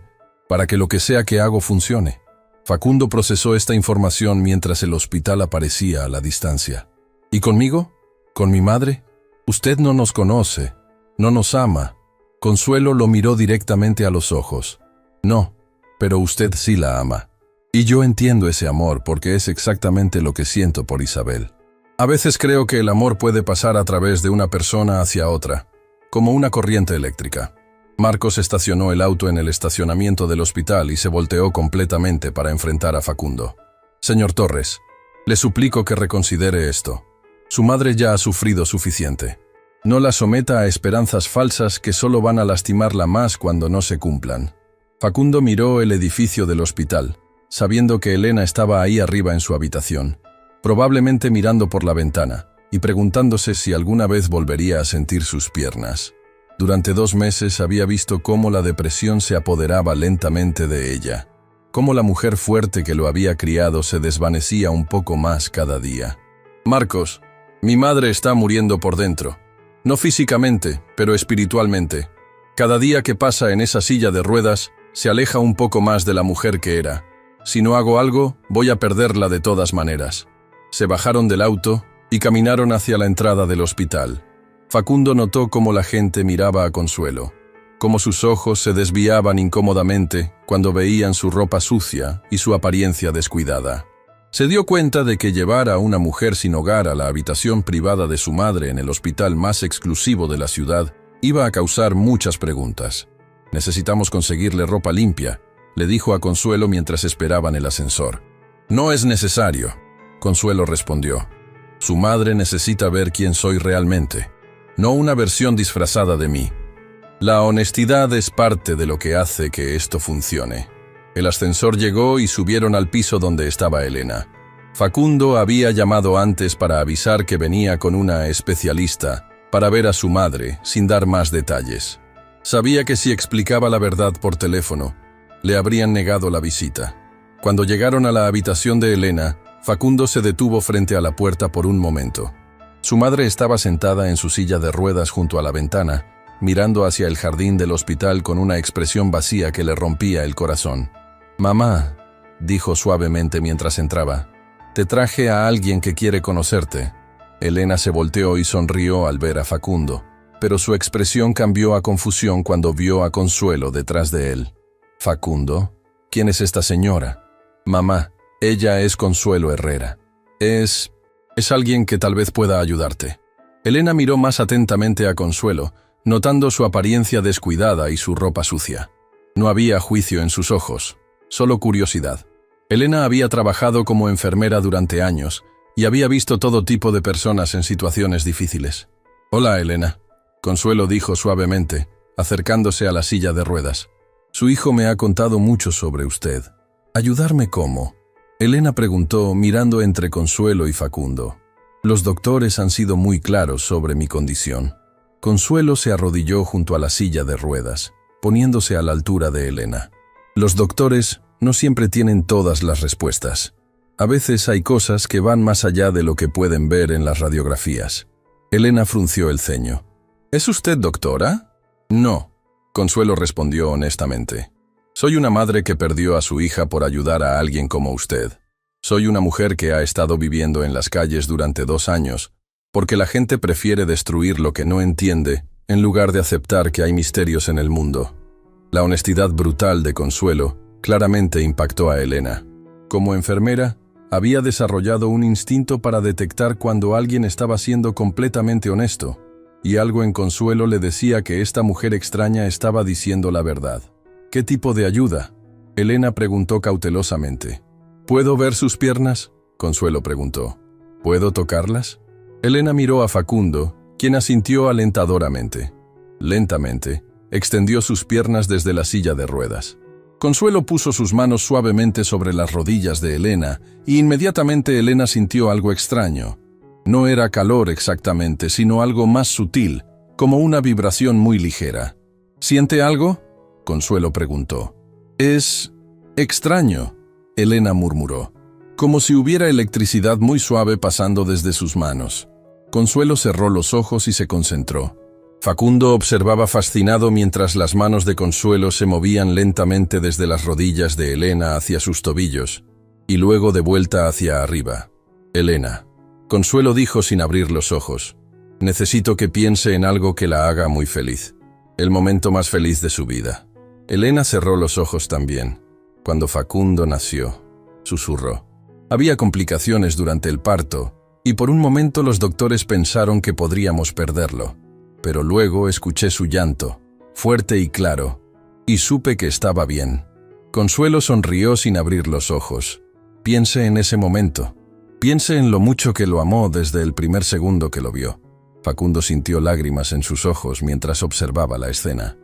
lo que sea que hago funcione». Facundo procesó esta información mientras el hospital aparecía a la distancia. «¿Y conmigo? ¿Con mi madre? Usted no nos conoce, no nos ama». Consuelo lo miró directamente a los ojos. «No, pero usted sí la ama. Y yo entiendo ese amor porque es exactamente lo que siento por Isabel. A veces creo que el amor puede pasar a través de una persona hacia otra, como una corriente eléctrica». Marcos estacionó el auto en el estacionamiento del hospital y se volteó completamente para enfrentar a Facundo. «Señor Torres, le suplico que reconsidere esto. Su madre ya ha sufrido suficiente. No la someta a esperanzas falsas que solo van a lastimarla más cuando no se cumplan. Facundo miró el edificio del hospital, sabiendo que Elena estaba ahí arriba en su habitación, probablemente mirando por la ventana y preguntándose si alguna vez volvería a sentir sus piernas. Durante 2 meses había visto cómo la depresión se apoderaba lentamente de ella, cómo la mujer fuerte que lo había criado se desvanecía un poco más cada día. Marcos, mi madre está muriendo por dentro. No físicamente, pero espiritualmente. Cada día que pasa en esa silla de ruedas, se aleja un poco más de la mujer que era. Si no hago algo, voy a perderla de todas maneras. Se bajaron del auto y caminaron hacia la entrada del hospital. Facundo notó cómo la gente miraba a Consuelo, cómo sus ojos se desviaban incómodamente cuando veían su ropa sucia y su apariencia descuidada. Se dio cuenta de que llevar a una mujer sin hogar a la habitación privada de su madre en el hospital más exclusivo de la ciudad iba a causar muchas preguntas. «Necesitamos conseguirle ropa limpia», le dijo a Consuelo mientras esperaban el ascensor. «No es necesario», Consuelo respondió. «Su madre necesita ver quién soy realmente, no una versión disfrazada de mí. La honestidad es parte de lo que hace que esto funcione». El ascensor llegó y subieron al piso donde estaba Elena. Facundo había llamado antes para avisar que venía con una especialista para ver a su madre, sin dar más detalles. Sabía que si explicaba la verdad por teléfono, le habrían negado la visita. Cuando llegaron a la habitación de Elena, Facundo se detuvo frente a la puerta por un momento. Su madre estaba sentada en su silla de ruedas junto a la ventana, mirando hacia el jardín del hospital con una expresión vacía que le rompía el corazón. «Mamá», dijo suavemente mientras entraba, «te traje a alguien que quiere conocerte». Elena se volteó y sonrió al ver a Facundo, pero su expresión cambió a confusión cuando vio a Consuelo detrás de él. «¿Facundo? ¿Quién es esta señora?» «Mamá, ella es Consuelo Herrera. Es alguien que tal vez pueda ayudarte». Elena miró más atentamente a Consuelo, notando su apariencia descuidada y su ropa sucia. No había juicio en sus ojos, solo curiosidad. Elena había trabajado como enfermera durante años y había visto todo tipo de personas en situaciones difíciles. «Hola, Elena», Consuelo dijo suavemente, acercándose a la silla de ruedas. «Su hijo me ha contado mucho sobre usted». «¿Ayudarme cómo?», Elena preguntó mirando entre Consuelo y Facundo. «Los doctores han sido muy claros sobre mi condición». Consuelo se arrodilló junto a la silla de ruedas, poniéndose a la altura de Elena. «Los doctores no siempre tienen todas las respuestas. A veces hay cosas que van más allá de lo que pueden ver en las radiografías». Elena frunció el ceño. «¿Es usted doctora?» «No», Consuelo respondió honestamente. «Soy una madre que perdió a su hija por ayudar a alguien como usted. Soy una mujer que ha estado viviendo en las calles durante 2 años, porque la gente prefiere destruir lo que no entiende en lugar de aceptar que hay misterios en el mundo». La honestidad brutal de Consuelo claramente impactó a Elena. Como enfermera, había desarrollado un instinto para detectar cuando alguien estaba siendo completamente honesto, y algo en Consuelo le decía que esta mujer extraña estaba diciendo la verdad. «¿Qué tipo de ayuda?», Elena preguntó cautelosamente. «¿Puedo ver sus piernas?», Consuelo preguntó. «¿Puedo tocarlas?». Elena miró a Facundo, quien asintió alentadoramente. Lentamente, extendió sus piernas desde la silla de ruedas. Consuelo puso sus manos suavemente sobre las rodillas de Elena, y inmediatamente Elena sintió algo extraño. No era calor exactamente, sino algo más sutil, como una vibración muy ligera. «¿Siente algo?», Consuelo preguntó. «Es extraño», Elena murmuró, como si hubiera electricidad muy suave pasando desde sus manos. Consuelo cerró los ojos y se concentró. Facundo observaba fascinado mientras las manos de Consuelo se movían lentamente desde las rodillas de Elena hacia sus tobillos, y luego de vuelta hacia arriba. «Elena», Consuelo dijo sin abrir los ojos, «necesito que piense en algo que la haga muy feliz. El momento más feliz de su vida». Elena cerró los ojos también. «Cuando Facundo nació», susurró. «Había complicaciones durante el parto, y por un momento los doctores pensaron que podríamos perderlo. Pero luego escuché su llanto, fuerte y claro, y supe que estaba bien». Consuelo sonrió sin abrir los ojos. «Piense en ese momento. Piense en lo mucho que lo amó desde el primer segundo que lo vio». Facundo sintió lágrimas en sus ojos mientras observaba la escena.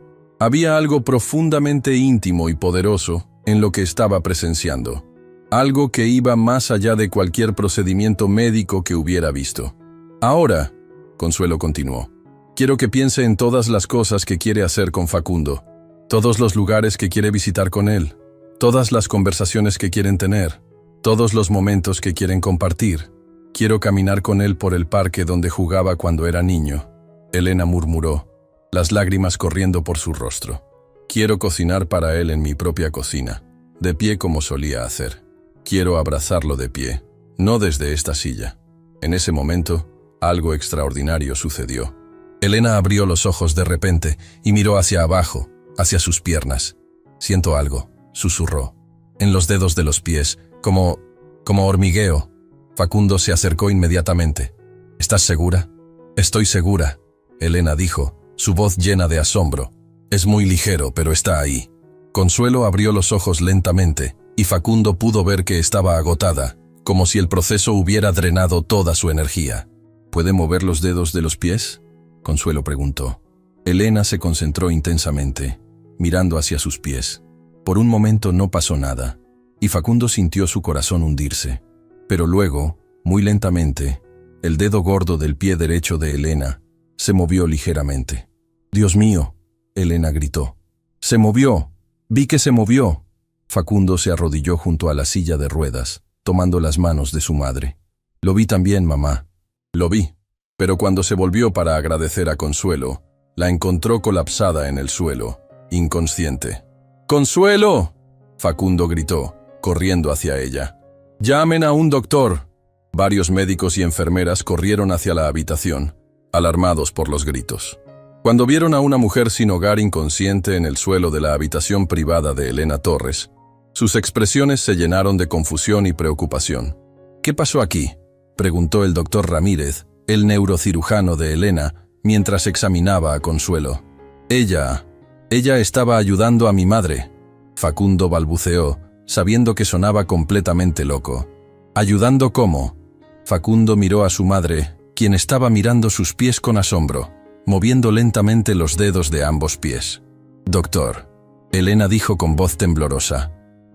Había algo profundamente íntimo y poderoso en lo que estaba presenciando. Algo que iba más allá de cualquier procedimiento médico que hubiera visto. Ahora, Consuelo continuó, quiero que piense en todas las cosas que quiere hacer con Facundo, todos los lugares que quiere visitar con él, todas las conversaciones que quieren tener, todos los momentos que quieren compartir. Quiero caminar con él por el parque donde jugaba cuando era niño. Elena murmuró, las lágrimas corriendo por su rostro. Quiero cocinar para él en mi propia cocina, de pie como solía hacer. Quiero abrazarlo de pie, no desde esta silla. En ese momento, algo extraordinario sucedió. Elena abrió los ojos de repente y miró hacia abajo, hacia sus piernas. Siento algo, susurró. En los dedos de los pies, como hormigueo. Facundo se acercó inmediatamente. ¿Estás segura? Estoy segura, Elena dijo, su voz llena de asombro. Es muy ligero, pero está ahí. Consuelo abrió los ojos lentamente, y Facundo pudo ver que estaba agotada, como si el proceso hubiera drenado toda su energía. ¿Puede mover los dedos de los pies?, Consuelo preguntó. Elena se concentró intensamente, mirando hacia sus pies. Por un momento no pasó nada, y Facundo sintió su corazón hundirse. Pero luego, muy lentamente, el dedo gordo del pie derecho de Elena se movió ligeramente. «Dios mío», Elena gritó. «¡Se movió! ¡Vi que se movió!». Facundo se arrodilló junto a la silla de ruedas, tomando las manos de su madre. «Lo vi también, mamá». «Lo vi». Pero cuando se volvió para agradecer a Consuelo, la encontró colapsada en el suelo, inconsciente. «¡Consuelo!», Facundo gritó, corriendo hacia ella. «¡Llamen a un doctor!». Varios médicos y enfermeras corrieron hacia la habitación, alarmados por los gritos. Cuando vieron a una mujer sin hogar inconsciente en el suelo de la habitación privada de Elena Torres, sus expresiones se llenaron de confusión y preocupación. «¿Qué pasó aquí?», preguntó el doctor Ramírez, el neurocirujano de Elena, mientras examinaba a Consuelo. Ella estaba ayudando a mi madre», Facundo balbuceó, sabiendo que sonaba completamente loco. «¿Ayudando cómo?». Facundo miró a su madre, quien estaba mirando sus pies con asombro, moviendo lentamente los dedos de ambos pies. «Doctor», Elena dijo con voz temblorosa,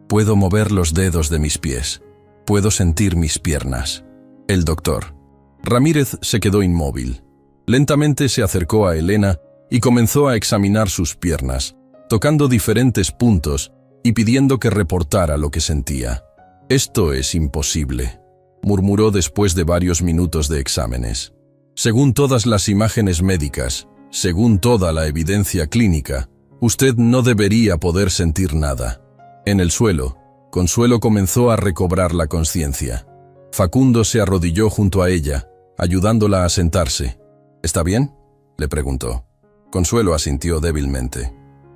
«puedo mover los dedos de mis pies. Puedo sentir mis piernas». El doctor Ramírez se quedó inmóvil. Lentamente se acercó a Elena y comenzó a examinar sus piernas, tocando diferentes puntos y pidiendo que reportara lo que sentía. «Esto es imposible», murmuró después de varios minutos de exámenes. «Según todas las imágenes médicas, según toda la evidencia clínica, usted no debería poder sentir nada». En el suelo, Consuelo comenzó a recobrar la conciencia. Facundo se arrodilló junto a ella, ayudándola a sentarse. «¿Está bien?», le preguntó. Consuelo asintió débilmente.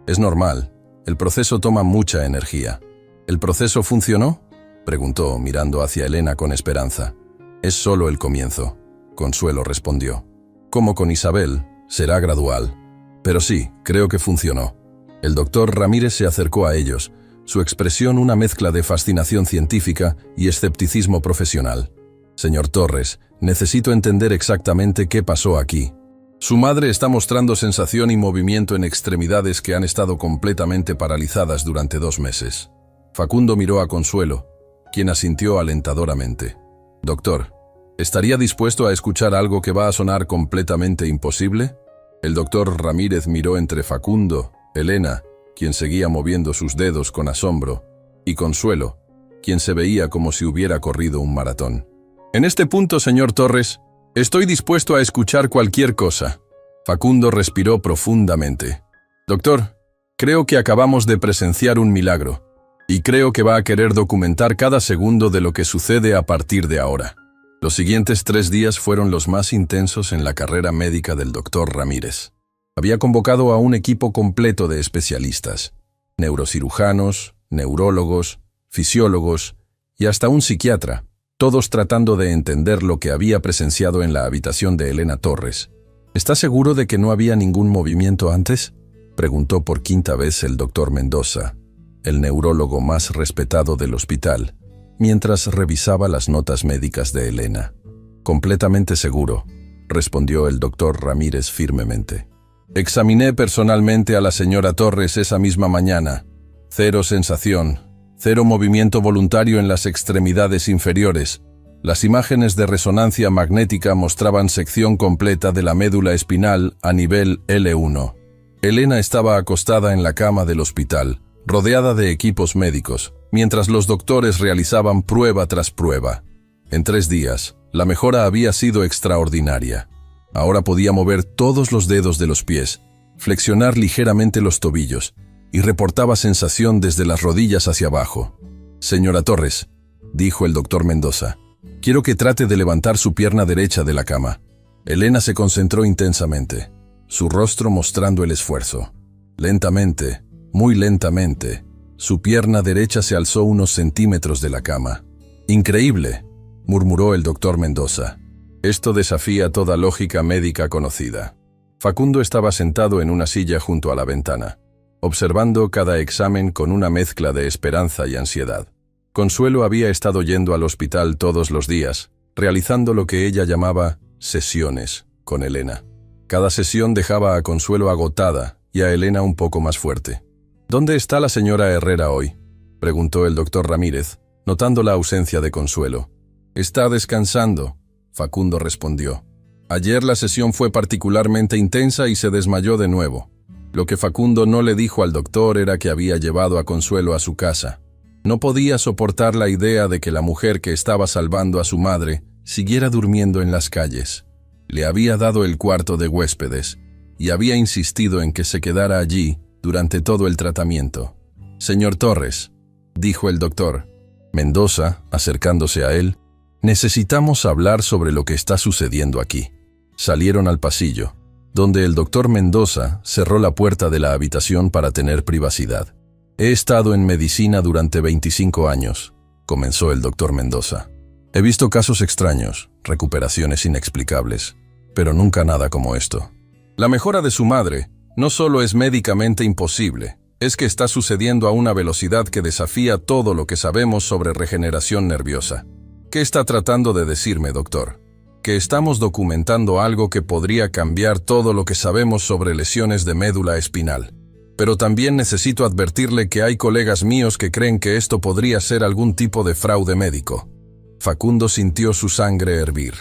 «Es normal. El proceso toma mucha energía». «¿El proceso funcionó?», preguntó, mirando hacia Elena con esperanza. «Es solo el comienzo», Consuelo respondió. «Como con Isabel, será gradual. Pero sí, creo que funcionó». El doctor Ramírez se acercó a ellos, su expresión una mezcla de fascinación científica y escepticismo profesional. «Señor Torres, necesito entender exactamente qué pasó aquí. Su madre está mostrando sensación y movimiento en extremidades que han estado completamente paralizadas durante 2 meses». Facundo miró a Consuelo, quien asintió alentadoramente. «Doctor, ¿estaría dispuesto a escuchar algo que va a sonar completamente imposible?». El doctor Ramírez miró entre Facundo, Elena, quien seguía moviendo sus dedos con asombro, y Consuelo, quien se veía como si hubiera corrido un maratón. «En este punto, señor Torres, estoy dispuesto a escuchar cualquier cosa». Facundo respiró profundamente. «Doctor, creo que acabamos de presenciar un milagro, y creo que va a querer documentar cada segundo de lo que sucede a partir de ahora». Los siguientes 3 días fueron los más intensos en la carrera médica del doctor Ramírez. Había convocado a un equipo completo de especialistas, neurocirujanos, neurólogos, fisiólogos y hasta un psiquiatra, todos tratando de entender lo que había presenciado en la habitación de Elena Torres. «¿Está seguro de que no había ningún movimiento antes?», preguntó por 5ª vez el doctor Mendoza, el neurólogo más respetado del hospital, mientras revisaba las notas médicas de Elena. «Completamente seguro», respondió el doctor Ramírez firmemente. Examiné personalmente a la señora Torres esa misma mañana. Cero sensación, cero movimiento voluntario en las extremidades inferiores. Las imágenes de resonancia magnética mostraban sección completa de la médula espinal a nivel L1. Elena estaba acostada en la cama del hospital, rodeada de equipos médicos, mientras los doctores realizaban prueba tras prueba. En 3 días, la mejora había sido extraordinaria. Ahora podía mover todos los dedos de los pies, flexionar ligeramente los tobillos, y reportaba sensación desde las rodillas hacia abajo. «Señora Torres», dijo el doctor Mendoza, «quiero que trate de levantar su pierna derecha de la cama». Elena se concentró intensamente, su rostro mostrando el esfuerzo. Lentamente, muy lentamente, su pierna derecha se alzó unos centímetros de la cama. «Increíble», murmuró el doctor Mendoza. «Esto desafía toda lógica médica conocida». Facundo estaba sentado en una silla junto a la ventana, observando cada examen con una mezcla de esperanza y ansiedad. Consuelo había estado yendo al hospital todos los días, realizando lo que ella llamaba sesiones con Elena. Cada sesión dejaba a Consuelo agotada y a Elena un poco más fuerte. «¿Dónde está la señora Herrera hoy?», preguntó el doctor Ramírez, notando la ausencia de Consuelo. «Está descansando», Facundo respondió. «Ayer la sesión fue particularmente intensa y se desmayó de nuevo». Lo que Facundo no le dijo al doctor era que había llevado a Consuelo a su casa. No podía soportar la idea de que la mujer que estaba salvando a su madre siguiera durmiendo en las calles. Le había dado el cuarto de huéspedes y había insistido en que se quedara allí durante todo el tratamiento. «Señor Torres», dijo el doctor Mendoza, acercándose a él, «necesitamos hablar sobre lo que está sucediendo aquí». Salieron al pasillo, donde el doctor Mendoza cerró la puerta de la habitación para tener privacidad. «He estado en medicina durante 25 años», comenzó el doctor Mendoza. «He visto casos extraños, recuperaciones inexplicables, pero nunca nada como esto. La mejora de su madre no solo es médicamente imposible, es que está sucediendo a una velocidad que desafía todo lo que sabemos sobre regeneración nerviosa». «¿Qué está tratando de decirme, doctor?» «Que estamos documentando algo que podría cambiar todo lo que sabemos sobre lesiones de médula espinal. Pero también necesito advertirle que hay colegas míos que creen que esto podría ser algún tipo de fraude médico». Facundo sintió su sangre hervir.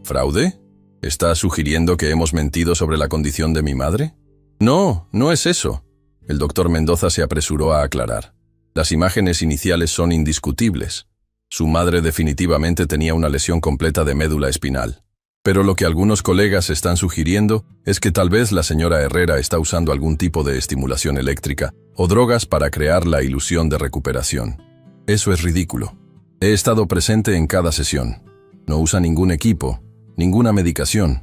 «¿Fraude? ¿Está sugiriendo que hemos mentido sobre la condición de mi madre?» «No, no es eso». El doctor Mendoza se apresuró a aclarar. «Las imágenes iniciales son indiscutibles. Su madre definitivamente tenía una lesión completa de médula espinal. Pero lo que algunos colegas están sugiriendo es que tal vez la señora Herrera está usando algún tipo de estimulación eléctrica o drogas para crear la ilusión de recuperación. Eso es ridículo. He estado presente en cada sesión. No usa ningún equipo, ninguna medicación.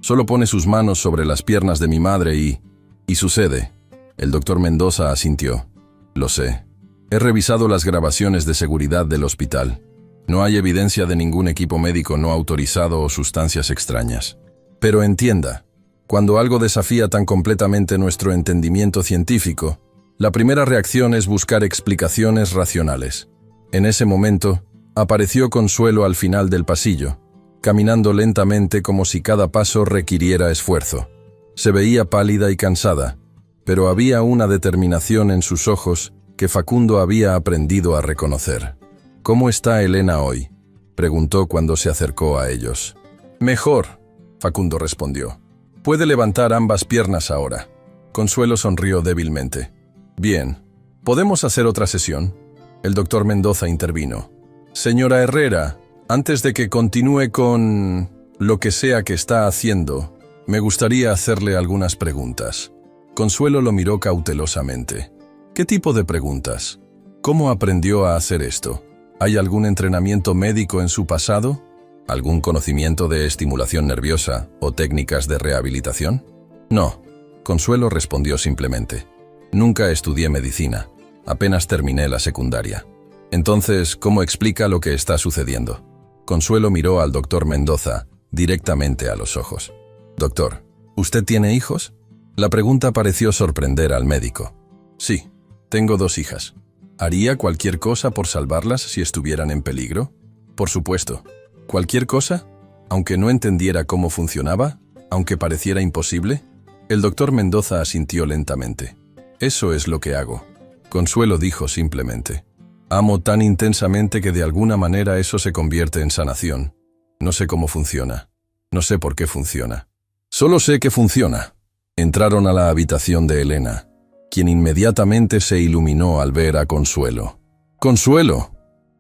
Solo pone sus manos sobre las piernas de mi madre y sucede». El doctor Mendoza asintió. «Lo sé. He revisado las grabaciones de seguridad del hospital. No hay evidencia de ningún equipo médico no autorizado o sustancias extrañas. Pero entienda, cuando algo desafía tan completamente nuestro entendimiento científico, la primera reacción es buscar explicaciones racionales». En ese momento, apareció Consuelo al final del pasillo, caminando lentamente como si cada paso requiriera esfuerzo. Se veía pálida y cansada, pero había una determinación en sus ojos que Facundo había aprendido a reconocer. «¿Cómo está Elena hoy?», preguntó cuando se acercó a ellos. «Mejor», Facundo respondió. «Puede levantar ambas piernas ahora». Consuelo sonrió débilmente. «Bien, ¿podemos hacer otra sesión?». El doctor Mendoza intervino. «Señora Herrera, antes de que continúe con lo que sea que está haciendo, me gustaría hacerle algunas preguntas». Consuelo lo miró cautelosamente. «¿Qué tipo de preguntas? ¿Cómo aprendió a hacer esto? ¿Hay algún entrenamiento médico en su pasado? ¿Algún conocimiento de estimulación nerviosa o técnicas de rehabilitación?». «No», Consuelo respondió simplemente. «Nunca estudié medicina. Apenas terminé la secundaria». «Entonces, ¿cómo explica lo que está sucediendo?». Consuelo miró al doctor Mendoza directamente a los ojos. «Doctor, ¿usted tiene hijos?». La pregunta pareció sorprender al médico. «Sí, tengo 2 hijas. ¿Haría cualquier cosa por salvarlas si estuvieran en peligro?». «Por supuesto». «¿Cualquier cosa? ¿Aunque no entendiera cómo funcionaba? ¿Aunque pareciera imposible?». El doctor Mendoza asintió lentamente. Eso es lo que hago. Consuelo dijo simplemente. Amo tan intensamente que de alguna manera eso se convierte en sanación. No sé cómo funciona. No sé por qué funciona. Solo sé que funciona. Entraron a la habitación de Elena, quien inmediatamente se iluminó al ver a Consuelo. ¡Consuelo!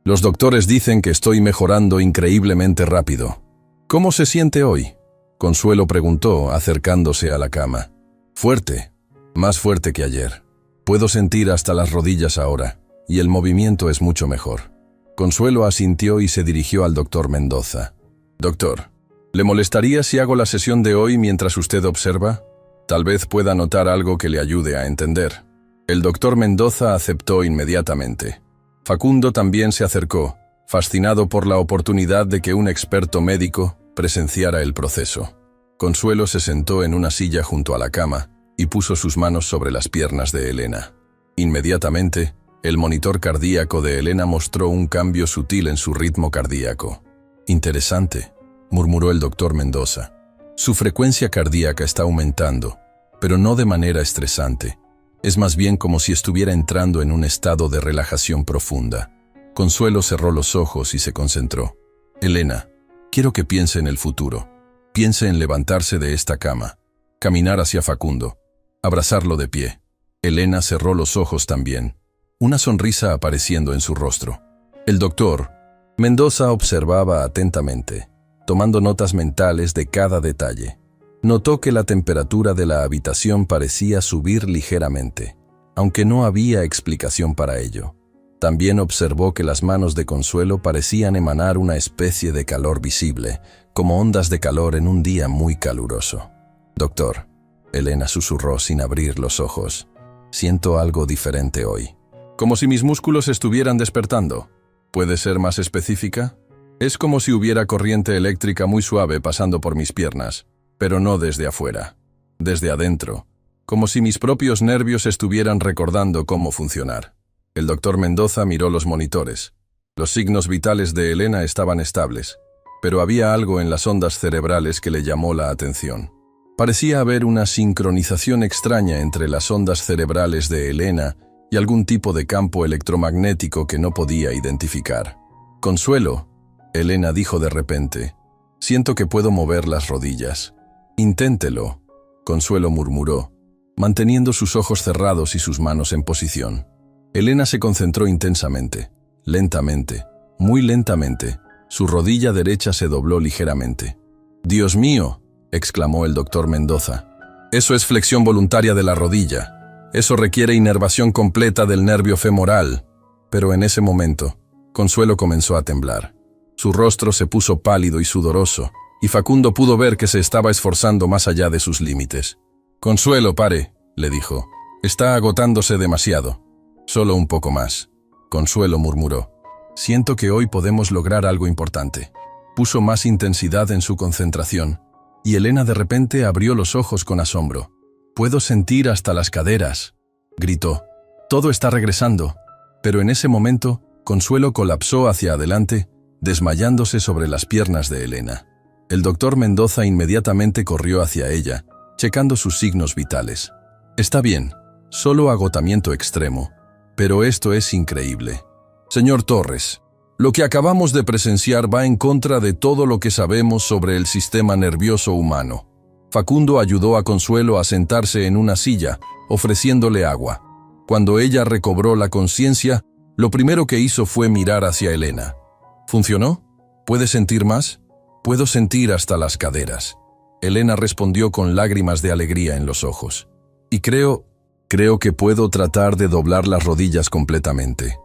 Los doctores dicen que estoy mejorando increíblemente rápido. ¿Cómo se siente hoy? Consuelo preguntó, acercándose a la cama. Fuerte, más fuerte que ayer. Puedo sentir hasta las rodillas ahora, y el movimiento es mucho mejor. Consuelo asintió y se dirigió al doctor Mendoza. Doctor, ¿le molestaría si hago la sesión de hoy mientras usted observa? Tal vez pueda notar algo que le ayude a entender. El doctor Mendoza aceptó inmediatamente. Facundo también se acercó, fascinado por la oportunidad de que un experto médico presenciara el proceso. Consuelo se sentó en una silla junto a la cama y puso sus manos sobre las piernas de Elena. Inmediatamente, el monitor cardíaco de Elena mostró un cambio sutil en su ritmo cardíaco. Interesante, murmuró el doctor Mendoza. Su frecuencia cardíaca está aumentando, pero no de manera estresante. Es más bien como si estuviera entrando en un estado de relajación profunda. Consuelo cerró los ojos y se concentró. Elena, quiero que piense en el futuro. Piense en levantarse de esta cama, caminar hacia Facundo, abrazarlo de pie. Elena cerró los ojos también, una sonrisa apareciendo en su rostro. El doctor Mendoza observaba atentamente, tomando notas mentales de cada detalle. Notó que la temperatura de la habitación parecía subir ligeramente, aunque no había explicación para ello. También observó que las manos de Consuelo parecían emanar una especie de calor visible, como ondas de calor en un día muy caluroso. Doctor, Elena susurró sin abrir los ojos. Siento algo diferente hoy. Como si mis músculos estuvieran despertando. ¿Puede ser más específica? Es como si hubiera corriente eléctrica muy suave pasando por mis piernas, pero no desde afuera, desde adentro, como si mis propios nervios estuvieran recordando cómo funcionar. El doctor Mendoza miró los monitores. Los signos vitales de Elena estaban estables, pero había algo en las ondas cerebrales que le llamó la atención. Parecía haber una sincronización extraña entre las ondas cerebrales de Elena y algún tipo de campo electromagnético que no podía identificar. Consuelo, Elena dijo de repente, siento que puedo mover las rodillas. Inténtelo, Consuelo murmuró, manteniendo sus ojos cerrados y sus manos en posición. Elena se concentró intensamente, lentamente, muy lentamente. Su rodilla derecha se dobló ligeramente. «¡Dios mío!», exclamó el doctor Mendoza. «Eso es flexión voluntaria de la rodilla. Eso requiere inervación completa del nervio femoral». Pero en ese momento, Consuelo comenzó a temblar. Su rostro se puso pálido y sudoroso, y Facundo pudo ver que se estaba esforzando más allá de sus límites. «Consuelo, pare», le dijo. «Está agotándose demasiado. Solo un poco más». Consuelo murmuró. «Siento que hoy podemos lograr algo importante». Puso más intensidad en su concentración, y Elena de repente abrió los ojos con asombro. «Puedo sentir hasta las caderas», gritó. «Todo está regresando». Pero en ese momento, Consuelo colapsó hacia adelante, desmayándose sobre las piernas de Elena. El doctor Mendoza inmediatamente corrió hacia ella, checando sus signos vitales. «Está bien, solo agotamiento extremo, pero esto es increíble. Señor Torres, lo que acabamos de presenciar va en contra de todo lo que sabemos sobre el sistema nervioso humano». Facundo ayudó a Consuelo a sentarse en una silla, ofreciéndole agua. Cuando ella recobró la conciencia, lo primero que hizo fue mirar hacia Elena. «¿Funcionó? ¿Puede sentir más?» «Puedo sentir hasta las caderas». Elena respondió con lágrimas de alegría en los ojos. «Y creo que puedo tratar de doblar las rodillas completamente».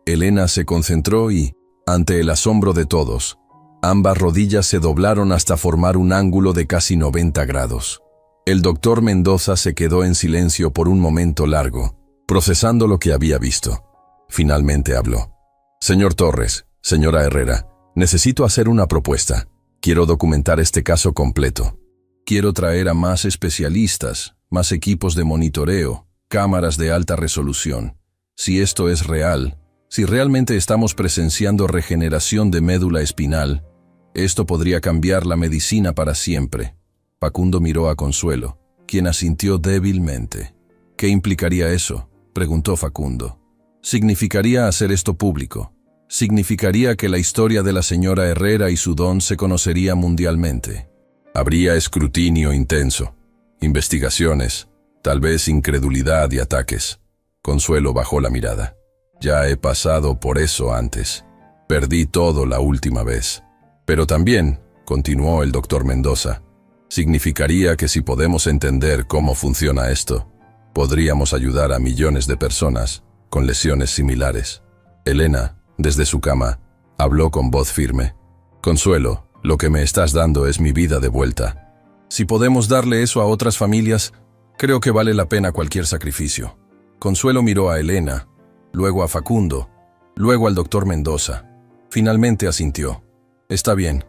Elena se concentró y, ante el asombro de todos, ambas rodillas se doblaron hasta formar un ángulo de casi 90 grados. El doctor Mendoza se quedó en silencio por un momento largo, procesando lo que había visto. Finalmente habló. «Señor Torres, señora Herrera, necesito hacer una propuesta. Quiero documentar este caso completo. Quiero traer a más especialistas, más equipos de monitoreo, cámaras de alta resolución. Si esto es real, si realmente estamos presenciando regeneración de médula espinal, esto podría cambiar la medicina para siempre». Facundo miró a Consuelo, quien asintió débilmente. ¿Qué implicaría eso?, preguntó Facundo. Significaría hacer esto público. Significaría que la historia de la señora Herrera y su don se conocería mundialmente. Habría escrutinio intenso, investigaciones, tal vez incredulidad y ataques. Consuelo bajó la mirada. Ya he pasado por eso antes. Perdí todo la última vez. Pero también, continuó el doctor Mendoza, significaría que si podemos entender cómo funciona esto, podríamos ayudar a millones de personas con lesiones similares. Elena, desde su cama, habló con voz firme. Consuelo, lo que me estás dando es mi vida de vuelta. Si podemos darle eso a otras familias, creo que vale la pena cualquier sacrificio. Consuelo miró a Elena, luego a Facundo, luego al doctor Mendoza. Finalmente asintió. Está bien,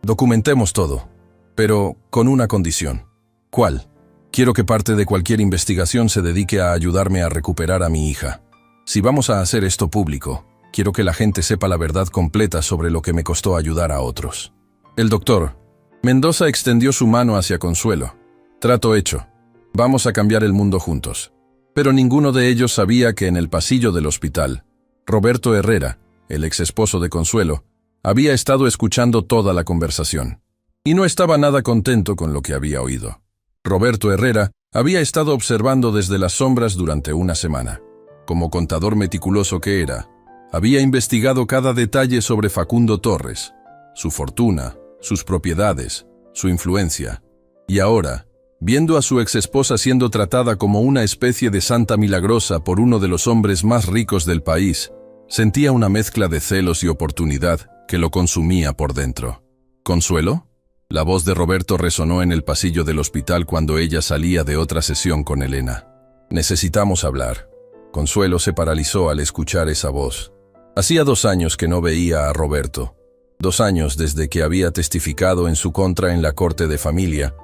documentemos todo, pero con una condición. ¿Cuál? Quiero que parte de cualquier investigación se dedique a ayudarme a recuperar a mi hija. Si vamos a hacer esto público, quiero que la gente sepa la verdad completa sobre lo que me costó ayudar a otros. El doctor Mendoza extendió su mano hacia Consuelo. Trato hecho. Vamos a cambiar el mundo juntos. Pero ninguno de ellos sabía que en el pasillo del hospital, Roberto Herrera, el ex esposo de Consuelo, había estado escuchando toda la conversación. Y no estaba nada contento con lo que había oído. Roberto Herrera había estado observando desde las sombras durante una semana. Como contador meticuloso que era, había investigado cada detalle sobre Facundo Torres, su fortuna, sus propiedades, su influencia. Y ahora, viendo a su exesposa siendo tratada como una especie de santa milagrosa por uno de los hombres más ricos del país, sentía una mezcla de celos y oportunidad que lo consumía por dentro. ¿Consuelo? La voz de Roberto resonó en el pasillo del hospital cuando ella salía de otra sesión con Elena. Necesitamos hablar. Consuelo se paralizó al escuchar esa voz. Hacía 2 años que no veía a Roberto. 2 años desde que había testificado en su contra en la corte de familia,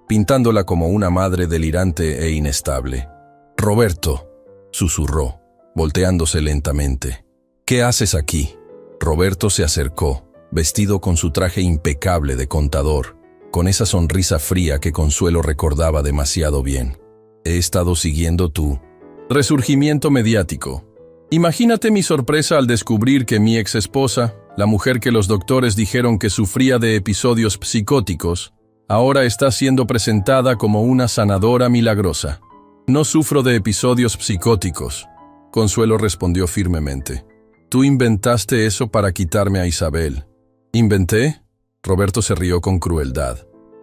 pintándola como una madre delirante e inestable. «Roberto», susurró, volteándose lentamente. «¿Qué haces aquí?» Roberto se acercó, vestido con su traje impecable de contador, con esa sonrisa fría que Consuelo recordaba demasiado bien. «He estado siguiendo tu resurgimiento mediático. Imagínate mi sorpresa al descubrir que mi exesposa, la mujer que los doctores dijeron que sufría de episodios psicóticos, ahora está siendo presentada como una sanadora milagrosa. No sufro de episodios psicóticos», Consuelo respondió firmemente. «Tú inventaste eso para quitarme a Isabel». «¿Inventé?» Roberto se rió con crueldad.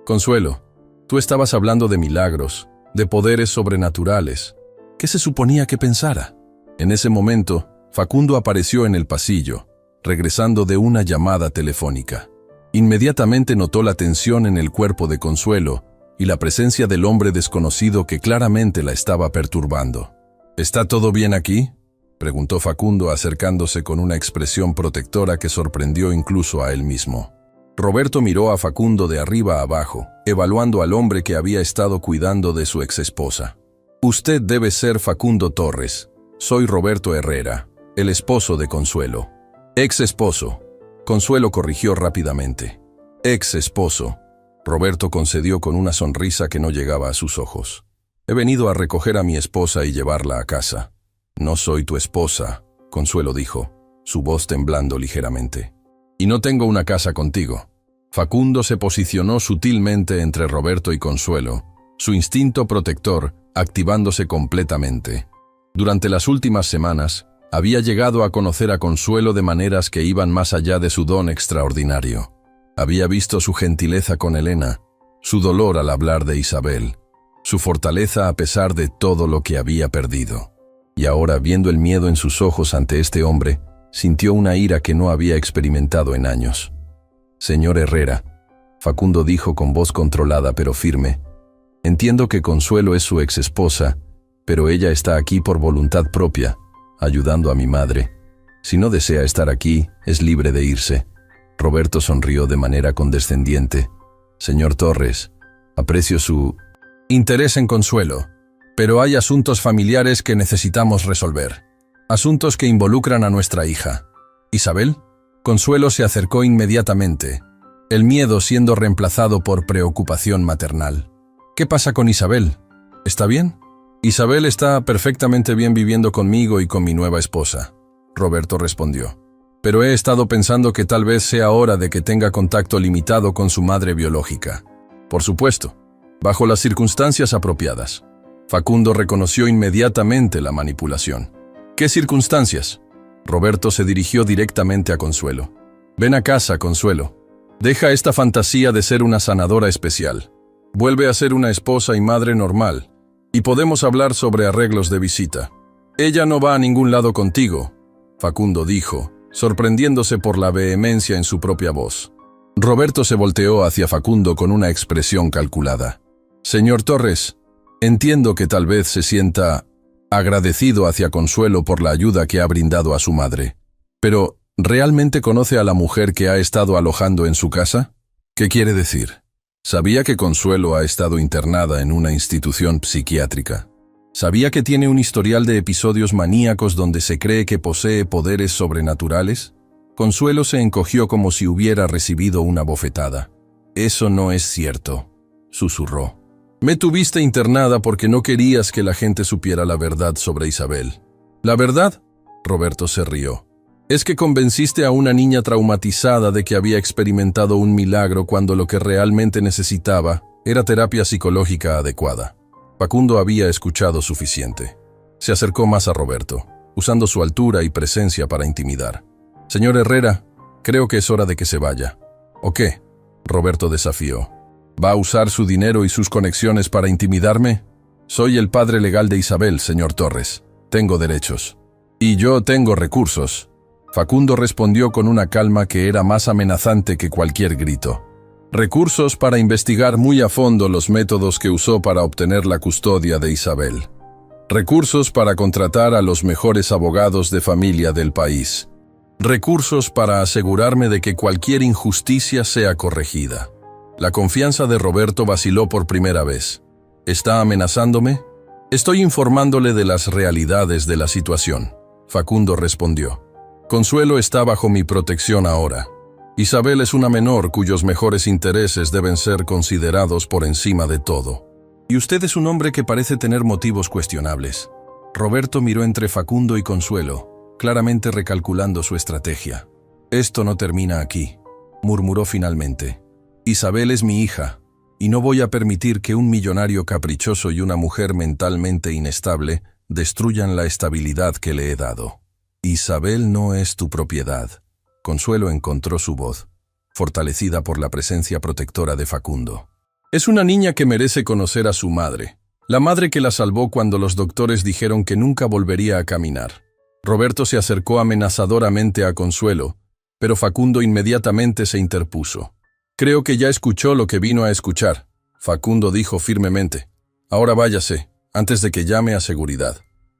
«Consuelo, tú estabas hablando de milagros, de poderes sobrenaturales. ¿Qué se suponía que pensara?» En ese momento, Facundo apareció en el pasillo, regresando de una llamada telefónica. Inmediatamente notó la tensión en el cuerpo de Consuelo y la presencia del hombre desconocido que claramente la estaba perturbando. «¿Está todo bien aquí?», preguntó Facundo acercándose con una expresión protectora que sorprendió incluso a él mismo. Roberto miró a Facundo de arriba a abajo, evaluando al hombre que había estado cuidando de su exesposa. «Usted debe ser Facundo Torres. Soy Roberto Herrera, el esposo de Consuelo». «Ex esposo», Consuelo corrigió rápidamente. «Ex esposo», Roberto concedió con una sonrisa que no llegaba a sus ojos. «He venido a recoger a mi esposa y llevarla a casa». «No soy tu esposa», Consuelo dijo, su voz temblando ligeramente. «Y no tengo una casa contigo». Facundo se posicionó sutilmente entre Roberto y Consuelo, su instinto protector activándose completamente. Durante las últimas semanas, había llegado a conocer a Consuelo de maneras que iban más allá de su don extraordinario. Había visto su gentileza con Elena, su dolor al hablar de Isabel, su fortaleza a pesar de todo lo que había perdido. Y ahora, viendo el miedo en sus ojos ante este hombre, sintió una ira que no había experimentado en años. «Señor Herrera», Facundo dijo con voz controlada pero firme, «entiendo que Consuelo es su exesposa, pero ella está aquí por voluntad propia, ayudando a mi madre. Si no desea estar aquí, es libre de irse». Roberto sonrió de manera condescendiente. «Señor Torres, aprecio su interés en Consuelo, pero hay asuntos familiares que necesitamos resolver. Asuntos que involucran a nuestra hija. ¿Isabel?». Consuelo se acercó inmediatamente, el miedo siendo reemplazado por preocupación maternal. «¿Qué pasa con Isabel?», ¿Está bien? Isabel está perfectamente bien viviendo conmigo y con mi nueva esposa, Roberto respondió. Pero he estado pensando que tal vez sea hora de que tenga contacto limitado con su madre biológica. Por supuesto, bajo las circunstancias apropiadas. Facundo reconoció inmediatamente la manipulación. ¿Qué circunstancias? Roberto se dirigió directamente a Consuelo. Ven a casa, Consuelo. Deja esta fantasía de ser una sanadora especial. Vuelve a ser una esposa y madre normal, y podemos hablar sobre arreglos de visita. Ella no va a ningún lado contigo, Facundo dijo, sorprendiéndose por la vehemencia en su propia voz. Roberto se volteó hacia Facundo con una expresión calculada. Señor Torres, entiendo que tal vez se sienta agradecido hacia Consuelo por la ayuda que ha brindado a su madre. Pero, ¿realmente conoce a la mujer que ha estado alojando en su casa? ¿Qué quiere decir? Sabía que Consuelo ha estado internada en una institución psiquiátrica. Sabía que tiene un historial de episodios maníacos donde se cree que posee poderes sobrenaturales. Consuelo se encogió como si hubiera recibido una bofetada. Eso no es cierto, susurró. Me tuviste internada porque no querías que la gente supiera la verdad sobre Isabel. ¿La verdad? Roberto se rió. Es que convenciste a una niña traumatizada de que había experimentado un milagro cuando lo que realmente necesitaba era terapia psicológica adecuada. Facundo había escuchado suficiente. Se acercó más a Roberto, usando su altura y presencia para intimidar. Señor Herrera, creo que es hora de que se vaya. ¿O qué? Roberto desafió. ¿Va a usar su dinero y sus conexiones para intimidarme? Soy el padre legal de Isabel, señor Torres. Tengo derechos. Y yo tengo recursos. Facundo respondió con una calma que era más amenazante que cualquier grito. Recursos para investigar muy a fondo los métodos que usó para obtener la custodia de Isabel. Recursos para contratar a los mejores abogados de familia del país. Recursos para asegurarme de que cualquier injusticia sea corregida. La confianza de Roberto vaciló por primera vez. ¿Está amenazándome? Estoy informándole de las realidades de la situación, Facundo respondió. Consuelo está bajo mi protección ahora. Isabel es una menor cuyos mejores intereses deben ser considerados por encima de todo. Y usted es un hombre que parece tener motivos cuestionables. Roberto miró entre Facundo y Consuelo, claramente recalculando su estrategia. Esto no termina aquí, murmuró finalmente. Isabel es mi hija, y no voy a permitir que un millonario caprichoso y una mujer mentalmente inestable destruyan la estabilidad que le he dado. Isabel no es tu propiedad. Consuelo encontró su voz, fortalecida por la presencia protectora de Facundo. Es una niña que merece conocer a su madre, la madre que la salvó cuando los doctores dijeron que nunca volvería a caminar. Roberto se acercó amenazadoramente a Consuelo, pero Facundo inmediatamente se interpuso. Creo que ya escuchó lo que vino a escuchar, Facundo dijo firmemente. Ahora váyase, antes de que llame a seguridad.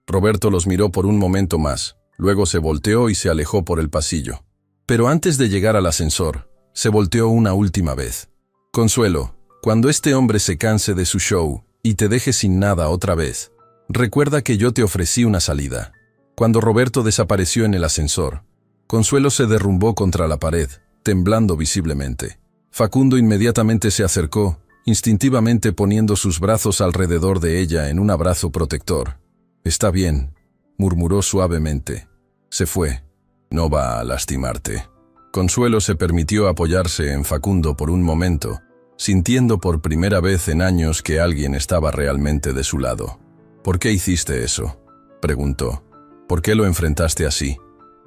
Roberto los miró por un momento más, luego se volteó y se alejó por el pasillo. Pero antes de llegar al ascensor, se volteó una última vez. Consuelo, cuando este hombre se canse de su show y te deje sin nada otra vez, recuerda que yo te ofrecí una salida. Cuando Roberto desapareció en el ascensor, Consuelo se derrumbó contra la pared, temblando visiblemente. Facundo inmediatamente se acercó, instintivamente poniendo sus brazos alrededor de ella en un abrazo protector. Está bien, murmuró suavemente. Se fue. No va a lastimarte. Consuelo se permitió apoyarse en Facundo por un momento, sintiendo por primera vez en años que alguien estaba realmente de su lado. ¿Por qué hiciste eso?, preguntó. ¿Por qué lo enfrentaste así?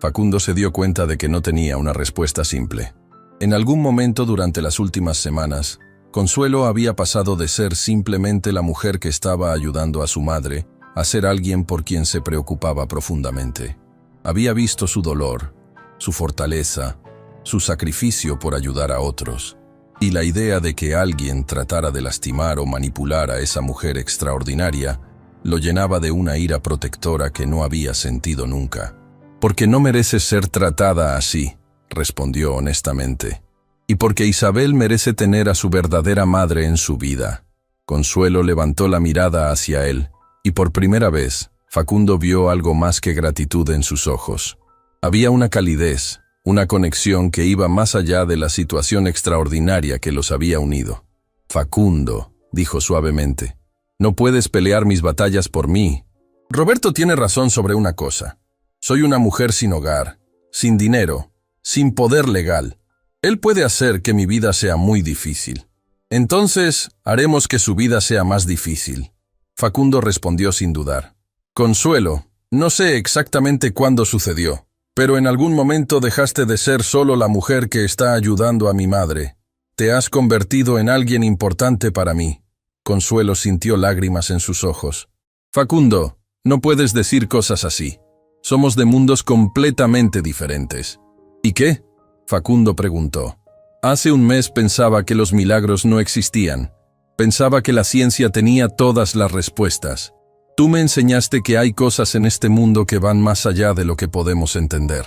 Facundo se dio cuenta de que no tenía una respuesta simple. En algún momento durante las últimas semanas, Consuelo había pasado de ser simplemente la mujer que estaba ayudando a su madre a ser alguien por quien se preocupaba profundamente. Había visto su dolor, su fortaleza, su sacrificio por ayudar a otros, y la idea de que alguien tratara de lastimar o manipular a esa mujer extraordinaria lo llenaba de una ira protectora que no había sentido nunca. «Porque no mereces ser tratada así», respondió honestamente. «Y porque Isabel merece tener a su verdadera madre en su vida». Consuelo levantó la mirada hacia él, y por primera vez, Facundo vio algo más que gratitud en sus ojos. Había una calidez, una conexión que iba más allá de la situación extraordinaria que los había unido. «Facundo», dijo suavemente, No puedes pelear mis batallas por mí. Roberto tiene razón sobre una cosa. Soy una mujer sin hogar, sin dinero, sin poder legal. Él puede hacer que mi vida sea muy difícil. Entonces, haremos que su vida sea más difícil. Facundo respondió sin dudar. Consuelo, no sé exactamente cuándo sucedió, pero en algún momento dejaste de ser solo la mujer que está ayudando a mi madre. Te has convertido en alguien importante para mí. Consuelo sintió lágrimas en sus ojos. Facundo, no puedes decir cosas así. Somos de mundos completamente diferentes. ¿Y qué? Facundo preguntó. Hace un mes pensaba que los milagros no existían. Pensaba que la ciencia tenía todas las respuestas. Tú me enseñaste que hay cosas en este mundo que van más allá de lo que podemos entender.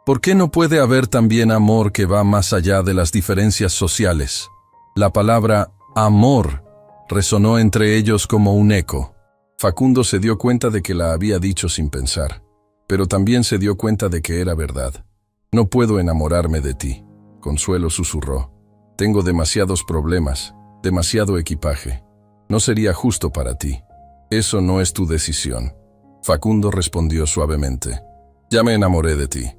¿Por qué no puede haber también amor que va más allá de las diferencias sociales? La palabra amor resonó entre ellos como un eco. Facundo se dio cuenta de que la había dicho sin pensar, pero también se dio cuenta de que era verdad. No puedo enamorarme de ti, Consuelo susurró. Tengo demasiados problemas, demasiado equipaje. No sería justo para ti. Eso no es tu decisión. Facundo respondió suavemente. Ya me enamoré de ti.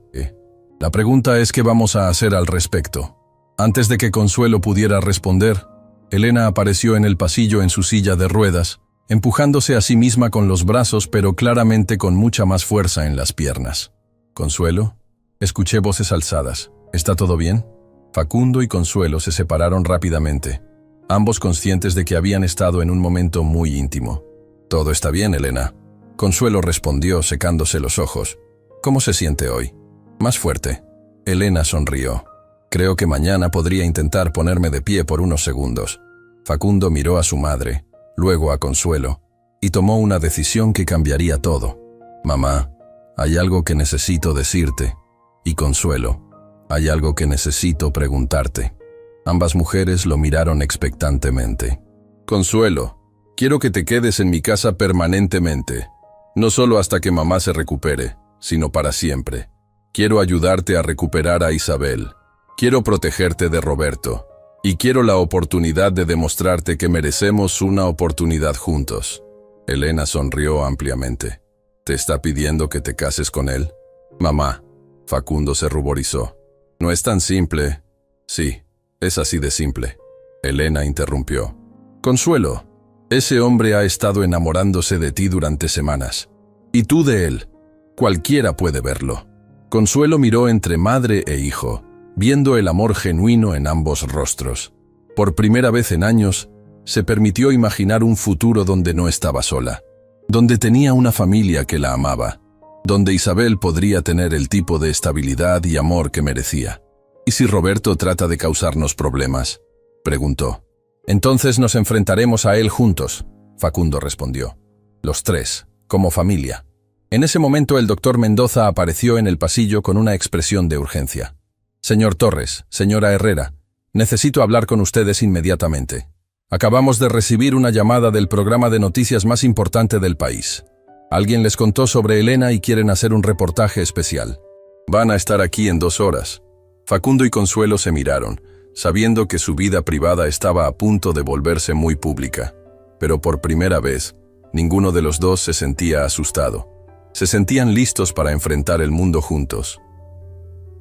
La pregunta es qué vamos a hacer al respecto. Antes de que Consuelo pudiera responder, Elena apareció en el pasillo en su silla de ruedas, empujándose a sí misma con los brazos pero claramente con mucha más fuerza en las piernas. «¿Consuelo?» Escuché voces alzadas. ¿Está todo bien? Facundo y Consuelo se separaron rápidamente, ambos conscientes de que habían estado en un momento muy íntimo. «Todo está bien, Elena». Consuelo respondió secándose los ojos. «¿Cómo se siente hoy?» «Más fuerte». Elena sonrió. «Creo que mañana podría intentar ponerme de pie por unos segundos». Facundo miró a su madre, luego a Consuelo, y tomó una decisión que cambiaría todo. «Mamá, hay algo que necesito decirte». Y Consuelo, «Hay algo que necesito preguntarte». Ambas mujeres lo miraron expectantemente. «Consuelo, quiero que te quedes en mi casa permanentemente. No solo hasta que mamá se recupere, sino para siempre. Quiero ayudarte a recuperar a Isabel. Quiero protegerte de Roberto. Y quiero la oportunidad de demostrarte que merecemos una oportunidad juntos». Elena sonrió ampliamente. «¿Te está pidiendo que te cases con él?» «Mamá». Facundo se ruborizó. «No es tan simple». «Sí, es así de simple». Elena interrumpió. «Consuelo, ese hombre ha estado enamorándose de ti durante semanas. Y tú de él. Cualquiera puede verlo». Consuelo miró entre madre e hijo, viendo el amor genuino en ambos rostros. Por primera vez en años, se permitió imaginar un futuro donde no estaba sola, donde tenía una familia que la amaba, donde Isabel podría tener el tipo de estabilidad y amor que merecía. «¿Y si Roberto trata de causarnos problemas?», preguntó. «Entonces nos enfrentaremos a él juntos», Facundo respondió. «Los tres, como familia». En ese momento el doctor Mendoza apareció en el pasillo con una expresión de urgencia. «Señor Torres, señora Herrera, necesito hablar con ustedes inmediatamente. Acabamos de recibir una llamada del programa de noticias más importante del país. Alguien les contó sobre Elena y quieren hacer un reportaje especial. Van a estar aquí en 2 horas». Facundo y Consuelo se miraron, sabiendo que su vida privada estaba a punto de volverse muy pública. Pero por primera vez, ninguno de los dos se sentía asustado. Se sentían listos para enfrentar el mundo juntos.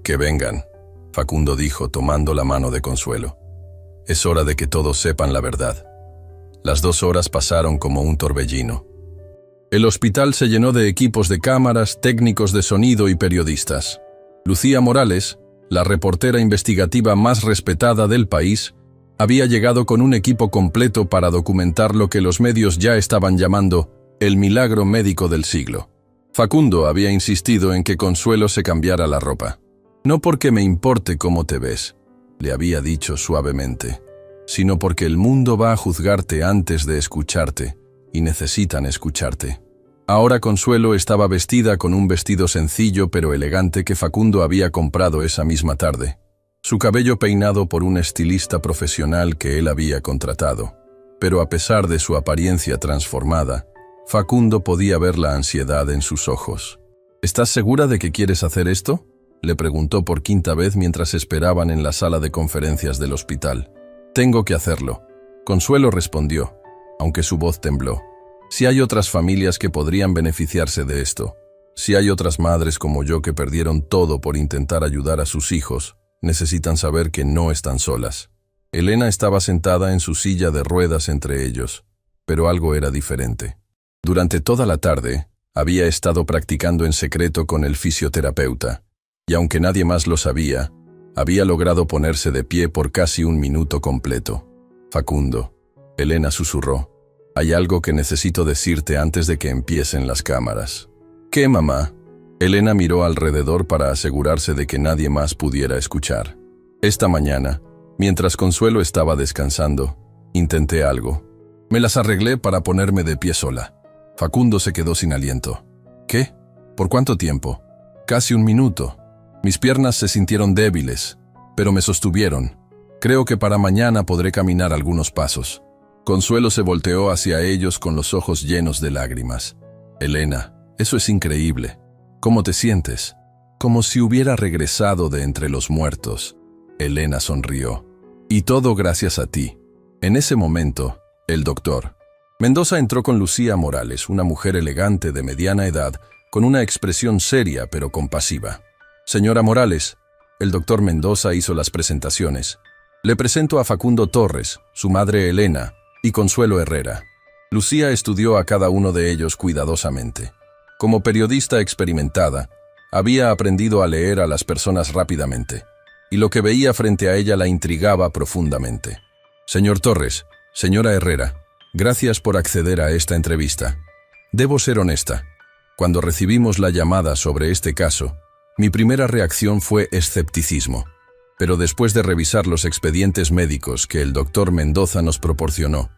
«Que vengan», Facundo dijo tomando la mano de Consuelo. «Es hora de que todos sepan la verdad». Las 2 horas pasaron como un torbellino. El hospital se llenó de equipos de cámaras, técnicos de sonido y periodistas. Lucía Morales, la reportera investigativa más respetada del país, había llegado con un equipo completo para documentar lo que los medios ya estaban llamando el milagro médico del siglo. Facundo había insistido en que Consuelo se cambiara la ropa. «No porque me importe cómo te ves», le había dicho suavemente, «sino porque el mundo va a juzgarte antes de escucharte, y necesitan escucharte». Ahora Consuelo estaba vestida con un vestido sencillo pero elegante que Facundo había comprado esa misma tarde. Su cabello peinado por un estilista profesional que él había contratado. Pero a pesar de su apariencia transformada, Facundo podía ver la ansiedad en sus ojos. «¿Estás segura de que quieres hacer esto?», le preguntó por 5ª vez mientras esperaban en la sala de conferencias del hospital. «Tengo que hacerlo», Consuelo respondió. aunque su voz tembló. Si hay otras familias que podrían beneficiarse de esto, si hay otras madres como yo que perdieron todo por intentar ayudar a sus hijos, necesitan saber que no están solas. Elena estaba sentada en su silla de ruedas entre ellos, pero algo era diferente. Durante toda la tarde, había estado practicando en secreto con el fisioterapeuta, y aunque nadie más lo sabía, había logrado ponerse de pie por casi un minuto completo. Facundo, Elena susurró, hay algo que necesito decirte antes de que empiecen las cámaras. ¿Qué, mamá? Elena miró alrededor para asegurarse de que nadie más pudiera escuchar. Esta mañana, mientras Consuelo estaba descansando, intenté algo. Me las arreglé para ponerme de pie sola. Facundo se quedó sin aliento. ¿Qué? ¿Por cuánto tiempo? Casi un minuto. Mis piernas se sintieron débiles, pero me sostuvieron. Creo que para mañana podré caminar algunos pasos. Consuelo se volteó hacia ellos con los ojos llenos de lágrimas. Elena, eso es increíble. ¿Cómo te sientes? Como si hubiera regresado de entre los muertos. Elena sonrió. Y todo gracias a ti. En ese momento, el doctor Mendoza entró con Lucía Morales, una mujer elegante de mediana edad, con una expresión seria pero compasiva. Señora Morales, el doctor Mendoza hizo las presentaciones. Le presento a Facundo Torres, su madre Elena, y Consuelo Herrera. Lucía estudió a cada uno de ellos cuidadosamente. Como periodista experimentada, había aprendido a leer a las personas rápidamente, y lo que veía frente a ella la intrigaba profundamente. Señor Torres, señora Herrera, gracias por acceder a esta entrevista. Debo ser honesta. Cuando recibimos la llamada sobre este caso, mi primera reacción fue escepticismo. Pero después de revisar los expedientes médicos que el doctor Mendoza nos proporcionó,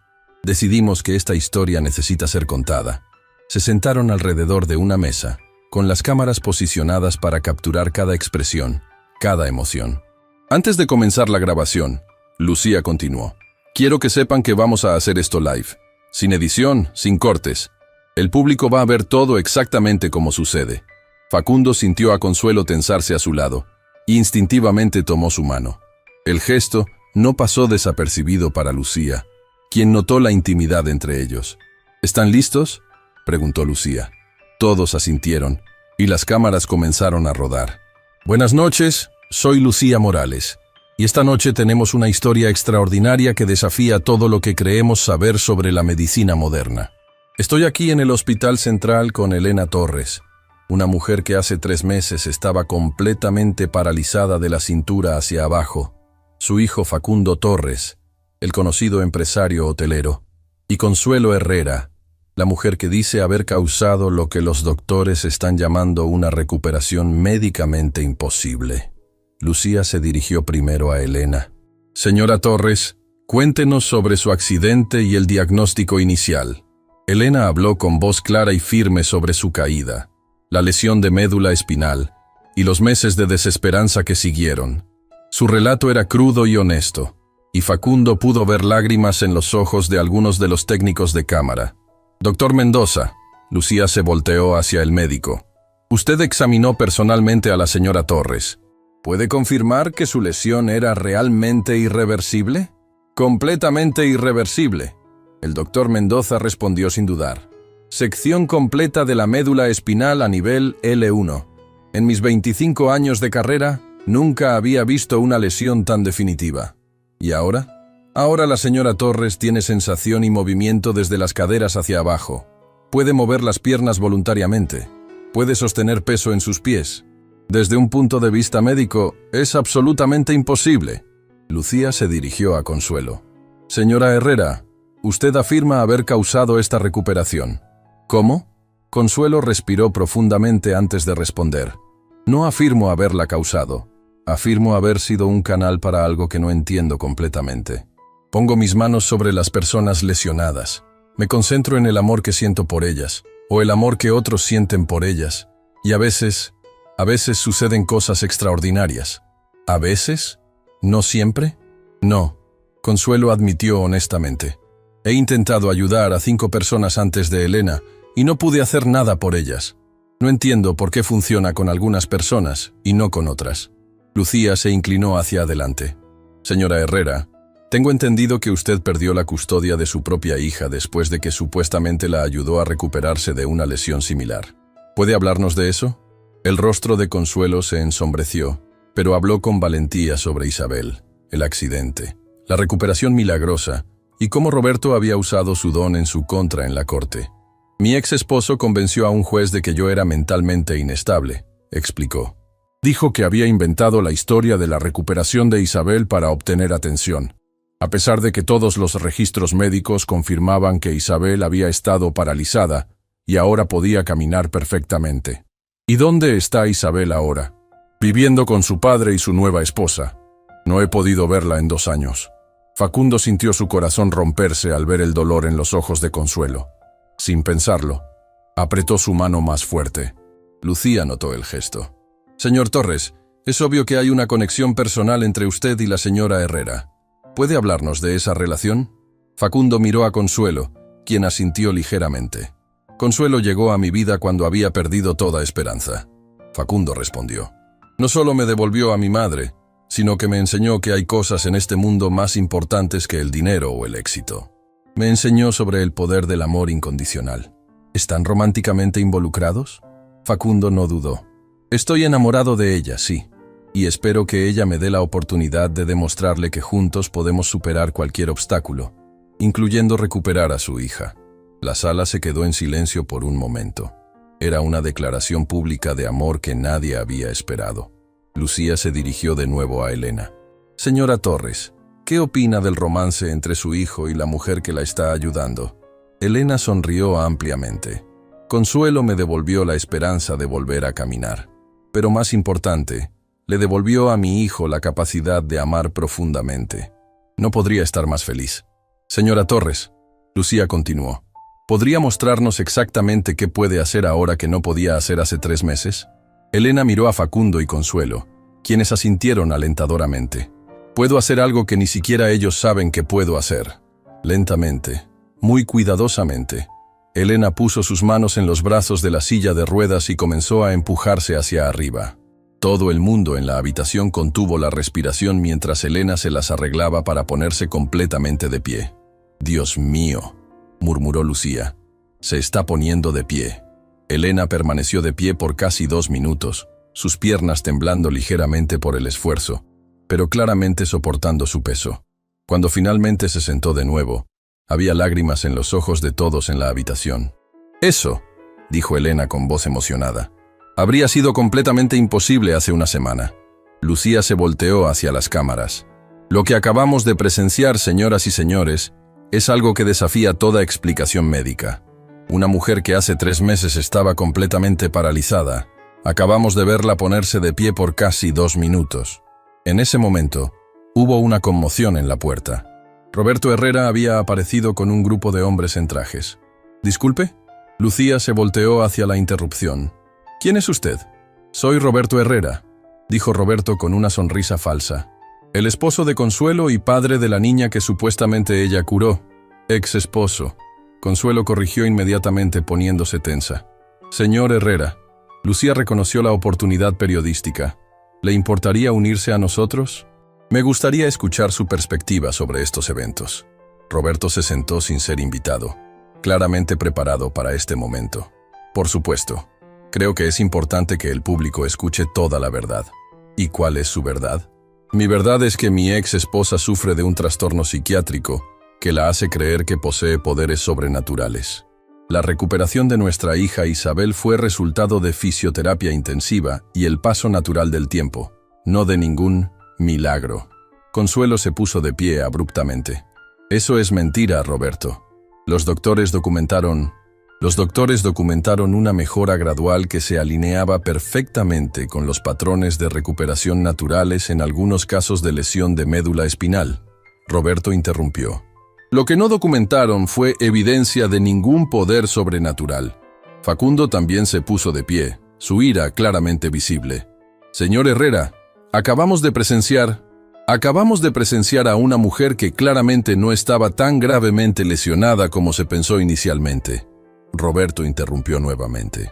decidimos que esta historia necesita ser contada. Se sentaron alrededor de una mesa, con las cámaras posicionadas para capturar cada expresión, cada emoción. Antes de comenzar la grabación, Lucía continuó. Quiero que sepan que vamos a hacer esto live, sin edición, sin cortes. El público va a ver todo exactamente como sucede. Facundo sintió a Consuelo tensarse a su lado, e instintivamente tomó su mano. El gesto no pasó desapercibido para Lucía, quien notó la intimidad entre ellos. ¿Están listos?, preguntó Lucía. Todos asintieron, y las cámaras comenzaron a rodar. Buenas noches, soy Lucía Morales. Y esta noche tenemos una historia extraordinaria que desafía todo lo que creemos saber sobre la medicina moderna. Estoy aquí en el Hospital Central con Elena Torres, una mujer que hace 3 meses estaba completamente paralizada de la cintura hacia abajo, su hijo Facundo Torres, el conocido empresario hotelero, y Consuelo Herrera, la mujer que dice haber causado lo que los doctores están llamando una recuperación médicamente imposible. Lucía se dirigió primero a Elena. Señora Torres, cuéntenos sobre su accidente y el diagnóstico inicial. Elena habló con voz clara y firme sobre su caída, la lesión de médula espinal y los meses de desesperanza que siguieron. Su relato era crudo y honesto, y Facundo pudo ver lágrimas en los ojos de algunos de los técnicos de cámara. Doctor Mendoza, Lucía se volteó hacia el médico. Usted examinó personalmente a la señora Torres. ¿Puede confirmar que su lesión era realmente irreversible? Completamente irreversible. El doctor Mendoza respondió sin dudar. Sección completa de la médula espinal a nivel L1. En mis 25 años de carrera, nunca había visto una lesión tan definitiva. ¿Y ahora? Ahora la señora Torres tiene sensación y movimiento desde las caderas hacia abajo. Puede mover las piernas voluntariamente. Puede sostener peso en sus pies. Desde un punto de vista médico, es absolutamente imposible. Lucía se dirigió a Consuelo. Señora Herrera, usted afirma haber causado esta recuperación. ¿Cómo? Consuelo respiró profundamente antes de responder. No afirmo haberla causado. Afirmo haber sido un canal para algo que no entiendo completamente. Pongo mis manos sobre las personas lesionadas. Me concentro en el amor que siento por ellas, o el amor que otros sienten por ellas. Y a veces suceden cosas extraordinarias. ¿A veces? ¿No siempre? No. Consuelo admitió honestamente. He intentado ayudar a 5 personas antes de Elena y no pude hacer nada por ellas. No entiendo por qué funciona con algunas personas y no con otras. Lucía se inclinó hacia adelante. Señora Herrera, Tengo entendido que usted perdió la custodia de su propia hija después de que supuestamente la ayudó a recuperarse de una lesión similar. ¿Puede hablarnos de eso? El rostro de Consuelo se ensombreció, pero habló con valentía sobre Isabel, el accidente, la recuperación milagrosa y cómo Roberto había usado su don en su contra en la corte. Mi ex esposo convenció a un juez de que yo era mentalmente inestable, explicó. Dijo que había inventado la historia de la recuperación de Isabel para obtener atención, a pesar de que todos los registros médicos confirmaban que Isabel había estado paralizada y ahora podía caminar perfectamente. ¿Y dónde está Isabel ahora? Viviendo con su padre y su nueva esposa. No he podido verla en 2 años. Facundo sintió su corazón romperse al ver el dolor en los ojos de Consuelo. Sin pensarlo, apretó su mano más fuerte. Lucía notó el gesto. Señor Torres, es obvio que hay una conexión personal entre usted y la señora Herrera. ¿Puede hablarnos de esa relación? Facundo miró a Consuelo, quien asintió ligeramente. Consuelo llegó a mi vida cuando había perdido toda esperanza. Facundo respondió. No solo me devolvió a mi madre, sino que me enseñó que hay cosas en este mundo más importantes que el dinero o el éxito. Me enseñó sobre el poder del amor incondicional. ¿Están románticamente involucrados? Facundo no dudó. Estoy enamorado de ella, sí, y espero que ella me dé la oportunidad de demostrarle que juntos podemos superar cualquier obstáculo, incluyendo recuperar a su hija. La sala se quedó en silencio por un momento. Era una declaración pública de amor que nadie había esperado. Lucía se dirigió de nuevo a Elena. Señora Torres, ¿qué opina del romance entre su hijo y la mujer que la está ayudando? Elena sonrió ampliamente. Consuelo me devolvió la esperanza de volver a caminar. Pero más importante, le devolvió a mi hijo la capacidad de amar profundamente. No podría estar más feliz. Señora Torres, Lucía continuó, ¿podría mostrarnos exactamente qué puede hacer ahora que no podía hacer hace 3 meses? Elena miró a Facundo y Consuelo, quienes asintieron alentadoramente. Puedo hacer algo que ni siquiera ellos saben que puedo hacer. Lentamente, muy cuidadosamente, Elena puso sus manos en los brazos de la silla de ruedas y comenzó a empujarse hacia arriba. Todo el mundo en la habitación contuvo la respiración mientras Elena se las arreglaba para ponerse completamente de pie. «Dios mío», murmuró Lucía, «se está poniendo de pie». Elena permaneció de pie por casi 2 minutos, sus piernas temblando ligeramente por el esfuerzo, pero claramente soportando su peso. Cuando finalmente se sentó de nuevo, había lágrimas en los ojos de todos en la habitación. «Eso», dijo Elena con voz emocionada, «habría sido completamente imposible hace una semana». Lucía se volteó hacia las cámaras. «Lo que acabamos de presenciar, señoras y señores, es algo que desafía toda explicación médica. Una mujer que hace 3 meses estaba completamente paralizada. Acabamos de verla ponerse de pie por casi 2 minutos. En ese momento, hubo una conmoción en la puerta. Roberto Herrera había aparecido con un grupo de hombres en trajes. «¿Disculpe?» Lucía se volteó hacia la interrupción. «¿Quién es usted?» «Soy Roberto Herrera», dijo Roberto con una sonrisa falsa. «El esposo de Consuelo y padre de la niña que supuestamente ella curó. Ex esposo». Consuelo corrigió inmediatamente poniéndose tensa. «Señor Herrera». Lucía reconoció la oportunidad periodística. «¿Le importaría unirse a nosotros? Me gustaría escuchar su perspectiva sobre estos eventos». Roberto se sentó sin ser invitado, claramente preparado para este momento. «Por supuesto. Creo que es importante que el público escuche toda la verdad». «¿Y cuál es su verdad?» «Mi verdad es que mi ex esposa sufre de un trastorno psiquiátrico que la hace creer que posee poderes sobrenaturales. La recuperación de nuestra hija Isabel fue resultado de fisioterapia intensiva y el paso natural del tiempo, no de ningún milagro». Consuelo se puso de pie abruptamente. «Eso es mentira, Roberto. Los doctores documentaron una mejora gradual que se alineaba perfectamente con los patrones de recuperación naturales en algunos casos de lesión de médula espinal». Roberto interrumpió. «Lo que no documentaron fue evidencia de ningún poder sobrenatural». Facundo también se puso de pie, su ira claramente visible. «Señor Herrera, acabamos de presenciar a una mujer que claramente no estaba tan gravemente lesionada como se pensó inicialmente». Roberto interrumpió nuevamente.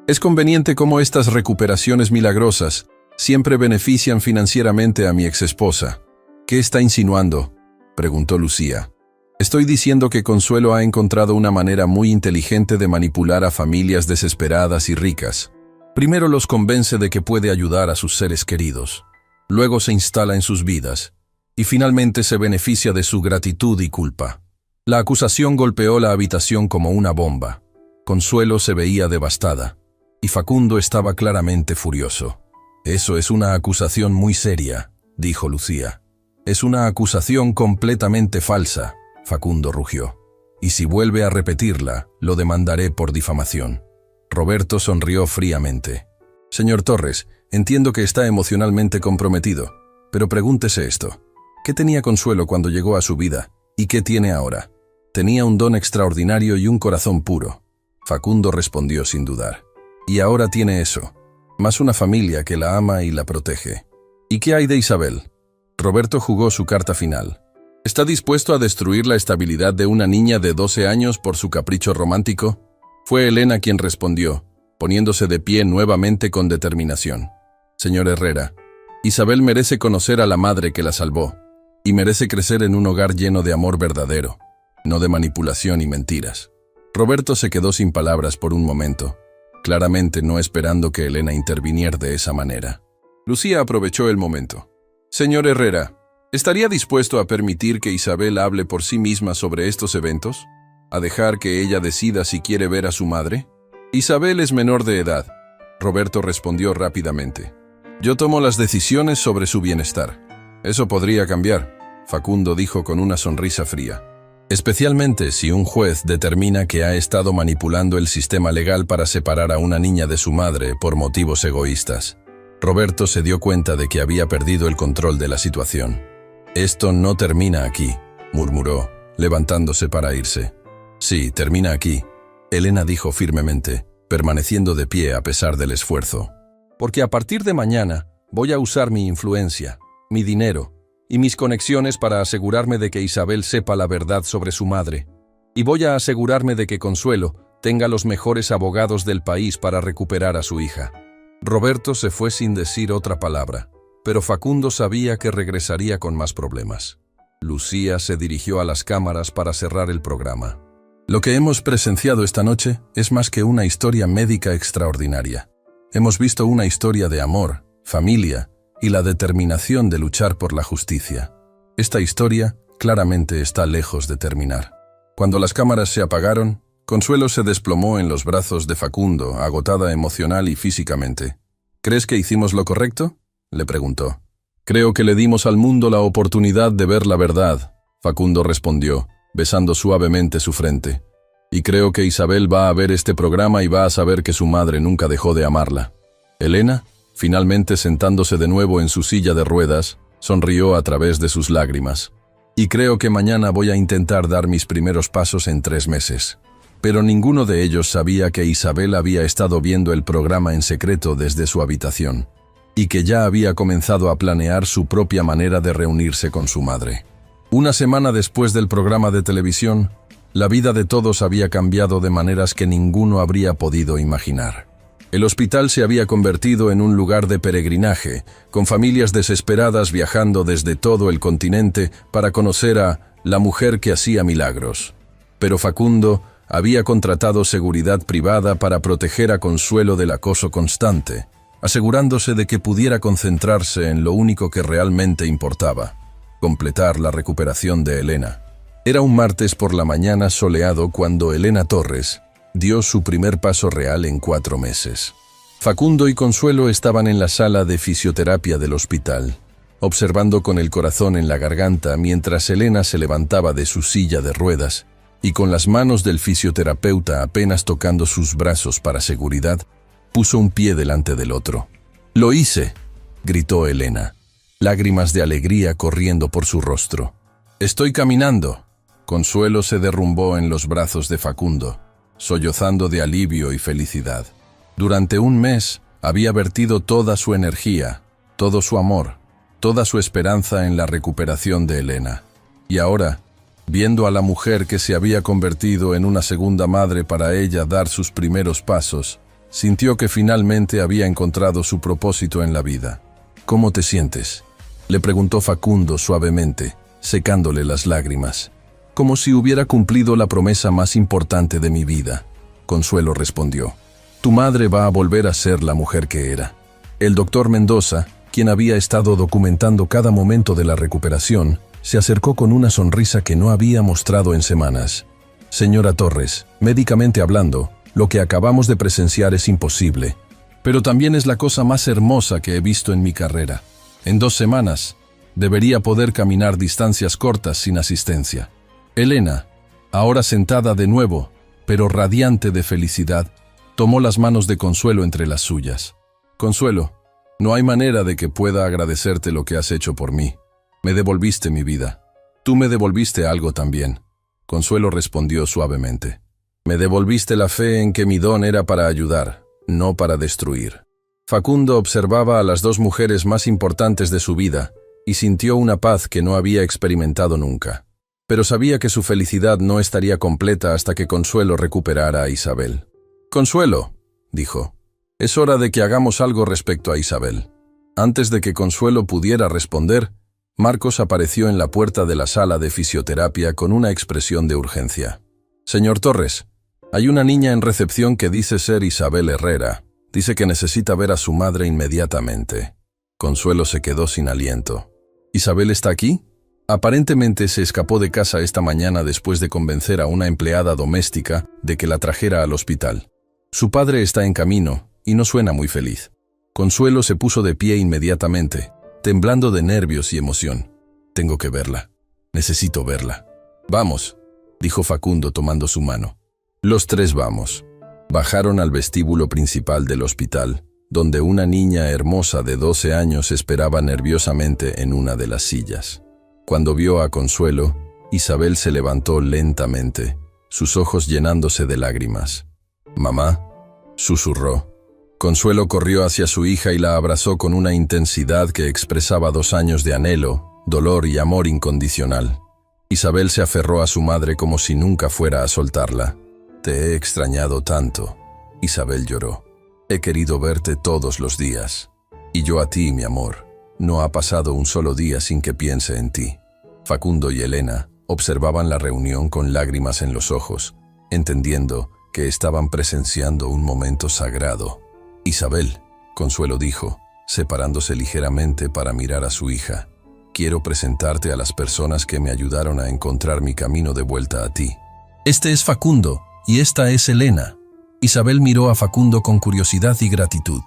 «Es conveniente cómo estas recuperaciones milagrosas siempre benefician financieramente a mi exesposa. ¿Qué está insinuando?» preguntó Lucía. Estoy diciendo que Consuelo ha encontrado una manera muy inteligente de manipular a familias desesperadas y ricas. Primero los convence de que puede ayudar a sus seres queridos. Luego se instala en sus vidas. Y finalmente se beneficia de su gratitud y culpa. La acusación golpeó la habitación como una bomba. Consuelo se veía devastada. Y Facundo estaba claramente furioso. «Eso es una acusación muy seria», dijo Lucía. «Es una acusación completamente falsa», Facundo rugió. «Y si vuelve a repetirla, lo demandaré por difamación». Roberto sonrió fríamente. «Señor Torres, entiendo que está emocionalmente comprometido, pero pregúntese esto. ¿Qué tenía Consuelo cuando llegó a su vida? ¿Y qué tiene ahora?» «Tenía un don extraordinario y un corazón puro», Facundo respondió sin dudar. «Y ahora tiene eso, más una familia que la ama y la protege». «¿Y qué hay de Isabel?» Roberto jugó su carta final. «¿Está dispuesto a destruir la estabilidad de una niña de 12 años por su capricho romántico?» Fue Elena quien respondió, poniéndose de pie nuevamente con determinación. «Señor Herrera, Isabel merece conocer a la madre que la salvó, y merece crecer en un hogar lleno de amor verdadero, no de manipulación y mentiras». Roberto se quedó sin palabras por un momento, claramente no esperando que Elena interviniera de esa manera. Lucía aprovechó el momento. «Señor Herrera, ¿estaría dispuesto a permitir que Isabel hable por sí misma sobre estos eventos? ¿A dejar que ella decida si quiere ver a su madre?» «Isabel es menor de edad», Roberto respondió rápidamente. «Yo tomo las decisiones sobre su bienestar». «Eso podría cambiar», Facundo dijo con una sonrisa fría. «Especialmente si un juez determina que ha estado manipulando el sistema legal para separar a una niña de su madre por motivos egoístas». Roberto se dio cuenta de que había perdido el control de la situación. «Esto no termina aquí», murmuró, levantándose para irse. «Sí, termina aquí», Elena dijo firmemente, permaneciendo de pie a pesar del esfuerzo. «Porque a partir de mañana voy a usar mi influencia, mi dinero y mis conexiones para asegurarme de que Isabel sepa la verdad sobre su madre. Y voy a asegurarme de que Consuelo tenga los mejores abogados del país para recuperar a su hija». Roberto se fue sin decir otra palabra, pero Facundo sabía que regresaría con más problemas. Lucía se dirigió a las cámaras para cerrar el programa. «Lo que hemos presenciado esta noche es más que una historia médica extraordinaria. Hemos visto una historia de amor, familia y la determinación de luchar por la justicia. Esta historia claramente está lejos de terminar». Cuando las cámaras se apagaron, Consuelo se desplomó en los brazos de Facundo, agotada emocional y físicamente. «¿Crees que hicimos lo correcto?», le preguntó. «Creo que le dimos al mundo la oportunidad de ver la verdad», Facundo respondió, besando suavemente su frente. «Y creo que Isabel va a ver este programa y va a saber que su madre nunca dejó de amarla». Elena, finalmente sentándose de nuevo en su silla de ruedas, sonrió a través de sus lágrimas. «Y creo que mañana voy a intentar dar mis primeros pasos en 3 meses». Pero ninguno de ellos sabía que Isabel había estado viendo el programa en secreto desde su habitación, y que ya había comenzado a planear su propia manera de reunirse con su madre. Una semana después del programa de televisión, la vida de todos había cambiado de maneras que ninguno habría podido imaginar. El hospital se había convertido en un lugar de peregrinaje, con familias desesperadas viajando desde todo el continente para conocer a la mujer que hacía milagros. Pero Facundo había contratado seguridad privada para proteger a Consuelo del acoso constante, asegurándose de que pudiera concentrarse en lo único que realmente importaba: completar la recuperación de Elena. Era un martes por la mañana soleado cuando Elena Torres dio su primer paso real en 4 meses. Facundo y Consuelo estaban en la sala de fisioterapia del hospital, observando con el corazón en la garganta mientras Elena se levantaba de su silla de ruedas y con las manos del fisioterapeuta apenas tocando sus brazos para seguridad, puso un pie delante del otro. «¡Lo hice!», gritó Elena, lágrimas de alegría corriendo por su rostro. «Estoy caminando». Consuelo se derrumbó en los brazos de Facundo, sollozando de alivio y felicidad. Durante 1 mes había vertido toda su energía, todo su amor, toda su esperanza en la recuperación de Elena. Y ahora, viendo a la mujer que se había convertido en una segunda madre para ella dar sus primeros pasos, sintió que finalmente había encontrado su propósito en la vida. «¿Cómo te sientes?», le preguntó Facundo suavemente, secándole las lágrimas. Como si hubiera cumplido la promesa más importante de mi vida. Consuelo respondió: tu madre va a volver a ser la mujer que era. El doctor Mendoza, quien había estado documentando cada momento de la recuperación, se acercó con una sonrisa que no había mostrado en semanas. Señora Torres, médicamente hablando, lo que acabamos de presenciar es imposible, pero también es la cosa más hermosa que he visto en mi carrera. En 2 semanas, debería poder caminar distancias cortas sin asistencia. Elena, ahora sentada de nuevo, pero radiante de felicidad, tomó las manos de Consuelo entre las suyas. Consuelo, no hay manera de que pueda agradecerte lo que has hecho por mí. Me devolviste mi vida. Tú me devolviste algo también. Consuelo respondió suavemente. Me devolviste la fe en que mi don era para ayudar, no para destruir. Facundo observaba a las 2 mujeres más importantes de su vida y sintió una paz que no había experimentado nunca. Pero sabía que su felicidad no estaría completa hasta que Consuelo recuperara a Isabel. Consuelo, dijo, es hora de que hagamos algo respecto a Isabel. Antes de que Consuelo pudiera responder, Marcos apareció en la puerta de la sala de fisioterapia con una expresión de urgencia. Señor Torres, hay una niña en recepción que dice ser Isabel Herrera. Dice que necesita ver a su madre inmediatamente. Consuelo se quedó sin aliento. ¿Isabel está aquí? Aparentemente se escapó de casa esta mañana después de convencer a una empleada doméstica de que la trajera al hospital. Su padre está en camino y no suena muy feliz. Consuelo se puso de pie inmediatamente, temblando de nervios y emoción. Tengo que verla. Necesito verla. Vamos, dijo Facundo tomando su mano. Los 3 vamos. Bajaron al vestíbulo principal del hospital, donde una niña hermosa de 12 años esperaba nerviosamente en una de las sillas. Cuando vio a Consuelo, Isabel se levantó lentamente, sus ojos llenándose de lágrimas. «Mamá», susurró. Consuelo corrió hacia su hija y la abrazó con una intensidad que expresaba 2 años de anhelo, dolor y amor incondicional. Isabel se aferró a su madre como si nunca fuera a soltarla. «Te he extrañado tanto», Isabel lloró. «He querido verte todos los días. Y yo a ti, mi amor. No ha pasado un solo día sin que piense en ti». Facundo y Elena observaban la reunión con lágrimas en los ojos, entendiendo que estaban presenciando un momento sagrado. «Isabel», Consuelo dijo, separándose ligeramente para mirar a su hija, «quiero presentarte a las personas que me ayudaron a encontrar mi camino de vuelta a ti». «Este es Facundo, y esta es Elena». Isabel miró a Facundo con curiosidad y gratitud.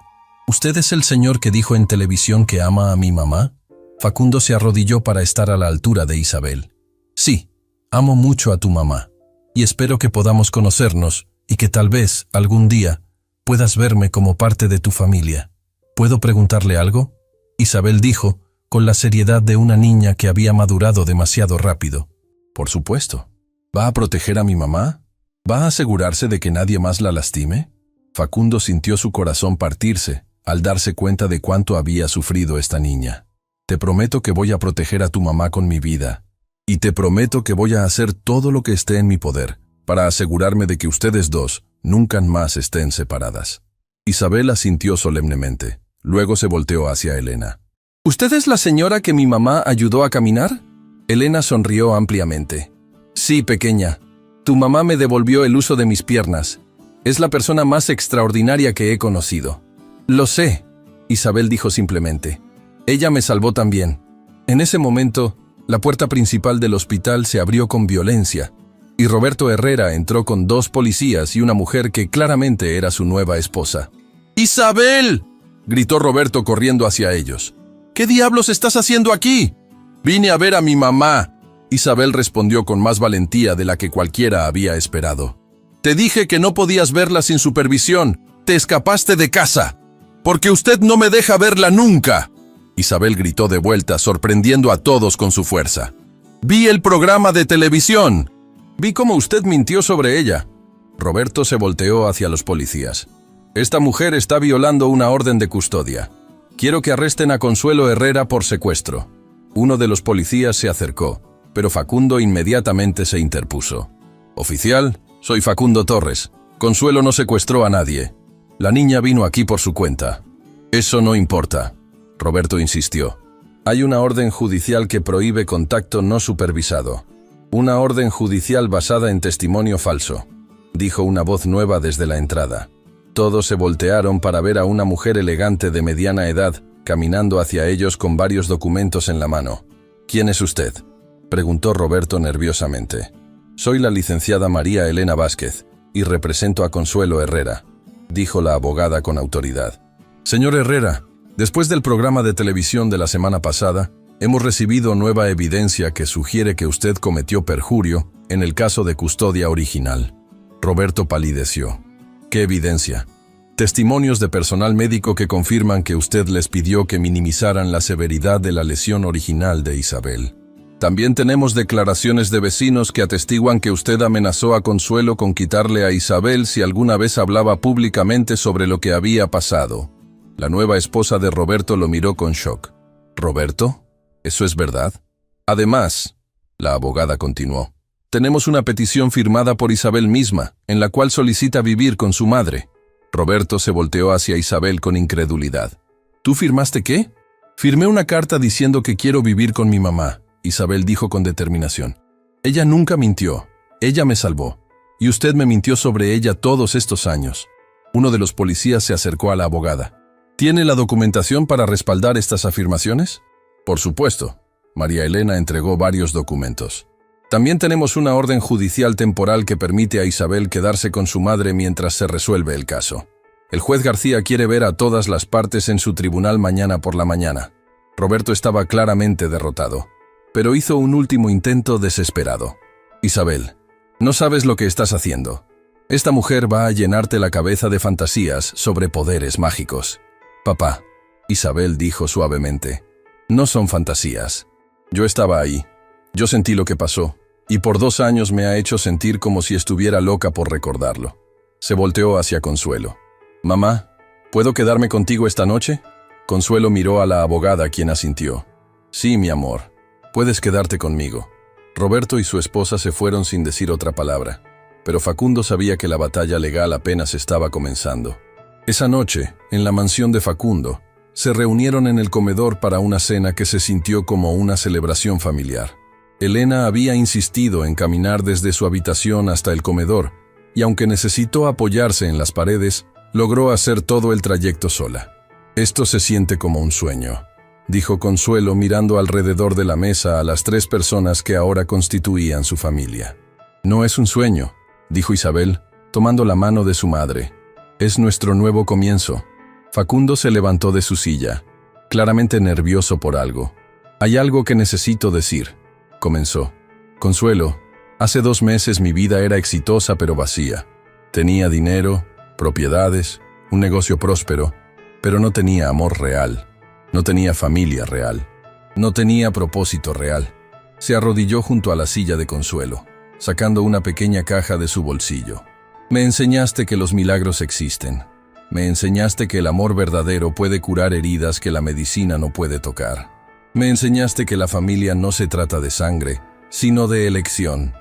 «¿Usted es el señor que dijo en televisión que ama a mi mamá?» Facundo se arrodilló para estar a la altura de Isabel. «Sí, amo mucho a tu mamá, y espero que podamos conocernos y que tal vez, algún día, puedas verme como parte de tu familia. ¿Puedo preguntarle algo?», Isabel dijo, con la seriedad de una niña que había madurado demasiado rápido. «Por supuesto. ¿Va a proteger a mi mamá? ¿Va a asegurarse de que nadie más la lastime?». Facundo sintió su corazón partirse al darse cuenta de cuánto había sufrido esta niña. «Te prometo que voy a proteger a tu mamá con mi vida. Y te prometo que voy a hacer todo lo que esté en mi poder para asegurarme de que ustedes 2 nunca más estén separadas». Isabel asintió solemnemente. Luego se volteó hacia Elena. «¿Usted es la señora que mi mamá ayudó a caminar?». Elena sonrió ampliamente. «Sí, pequeña. Tu mamá me devolvió el uso de mis piernas. Es la persona más extraordinaria que he conocido». «Lo sé», Isabel dijo simplemente. «Ella me salvó también». En ese momento, la puerta principal del hospital se abrió con violencia, y Roberto Herrera entró con 2 policías y una mujer que claramente era su nueva esposa. «¡Isabel!», gritó Roberto corriendo hacia ellos. «¿Qué diablos estás haciendo aquí?». «Vine a ver a mi mamá», Isabel respondió con más valentía de la que cualquiera había esperado. «Te dije que no podías verla sin supervisión. Te escapaste de casa. Porque usted no me deja verla nunca». Isabel gritó de vuelta, sorprendiendo a todos con su fuerza. «Vi el programa de televisión. Vi cómo usted mintió sobre ella». Roberto se volteó hacia los policías. «Esta mujer está violando una orden de custodia. Quiero que arresten a Consuelo Herrera por secuestro». Uno de los policías se acercó, pero Facundo inmediatamente se interpuso. «Oficial, soy Facundo Torres. Consuelo no secuestró a nadie. La niña vino aquí por su cuenta». «Eso no importa», Roberto insistió. Hay una orden judicial que prohíbe contacto no supervisado. Una orden judicial basada en testimonio falso, dijo una voz nueva desde la entrada. Todos se voltearon para ver a una mujer elegante de mediana edad caminando hacia ellos con varios documentos en la mano. ¿Quién es usted?, preguntó Roberto nerviosamente. Soy la licenciada María Elena Vázquez y represento a Consuelo Herrera, dijo la abogada con autoridad. Señor Herrera, después del programa de televisión de la semana pasada, hemos recibido nueva evidencia que sugiere que usted cometió perjurio en el caso de custodia original. Roberto palideció. ¿Qué evidencia? Testimonios de personal médico que confirman que usted les pidió que minimizaran la severidad de la lesión original de Isabel. También tenemos declaraciones de vecinos que atestiguan que usted amenazó a Consuelo con quitarle a Isabel si alguna vez hablaba públicamente sobre lo que había pasado. La nueva esposa de Roberto lo miró con shock. ¿Roberto? ¿Eso es verdad? Además, la abogada continuó, tenemos una petición firmada por Isabel misma, en la cual solicita vivir con su madre. Roberto se volteó hacia Isabel con incredulidad. ¿Tú firmaste qué? Firmé una carta diciendo que quiero vivir con mi mamá, Isabel dijo con determinación. Ella nunca mintió, ella me salvó, y usted me mintió sobre ella todos estos años. Uno de los policías se acercó a la abogada. ¿Tiene la documentación para respaldar estas afirmaciones? Por supuesto. María Elena entregó varios documentos. También tenemos una orden judicial temporal que permite a Isabel quedarse con su madre mientras se resuelve el caso. El juez García quiere ver a todas las partes en su tribunal mañana por la mañana. Roberto estaba claramente derrotado, pero hizo un último intento desesperado. Isabel, no sabes lo que estás haciendo. Esta mujer va a llenarte la cabeza de fantasías sobre poderes mágicos. Papá, Isabel dijo suavemente, no son fantasías. Yo estaba ahí. Yo sentí lo que pasó, y por 2 años me ha hecho sentir como si estuviera loca por recordarlo. Se volteó hacia Consuelo. Mamá, ¿puedo quedarme contigo esta noche? Consuelo miró a la abogada, quien asintió. Sí, mi amor, puedes quedarte conmigo. Roberto y su esposa se fueron sin decir otra palabra, pero Facundo sabía que la batalla legal apenas estaba comenzando. Esa noche, en la mansión de Facundo, se reunieron en el comedor para una cena que se sintió como una celebración familiar. Elena había insistido en caminar desde su habitación hasta el comedor, y aunque necesitó apoyarse en las paredes, logró hacer todo el trayecto sola. Esto se siente como un sueño, dijo Consuelo mirando alrededor de la mesa a las 3 personas que ahora constituían su familia. No es un sueño, dijo Isabel, tomando la mano de su madre. Es nuestro nuevo comienzo. Facundo se levantó de su silla, claramente nervioso por algo. Hay algo que necesito decir, comenzó. Consuelo, hace 2 meses mi vida era exitosa pero vacía. Tenía dinero, propiedades, un negocio próspero, pero no tenía amor real. No tenía familia real. No tenía propósito real. Se arrodilló junto a la silla de Consuelo, sacando una pequeña caja de su bolsillo. Me enseñaste que los milagros existen. Me enseñaste que el amor verdadero puede curar heridas que la medicina no puede tocar. Me enseñaste que la familia no se trata de sangre, sino de elección.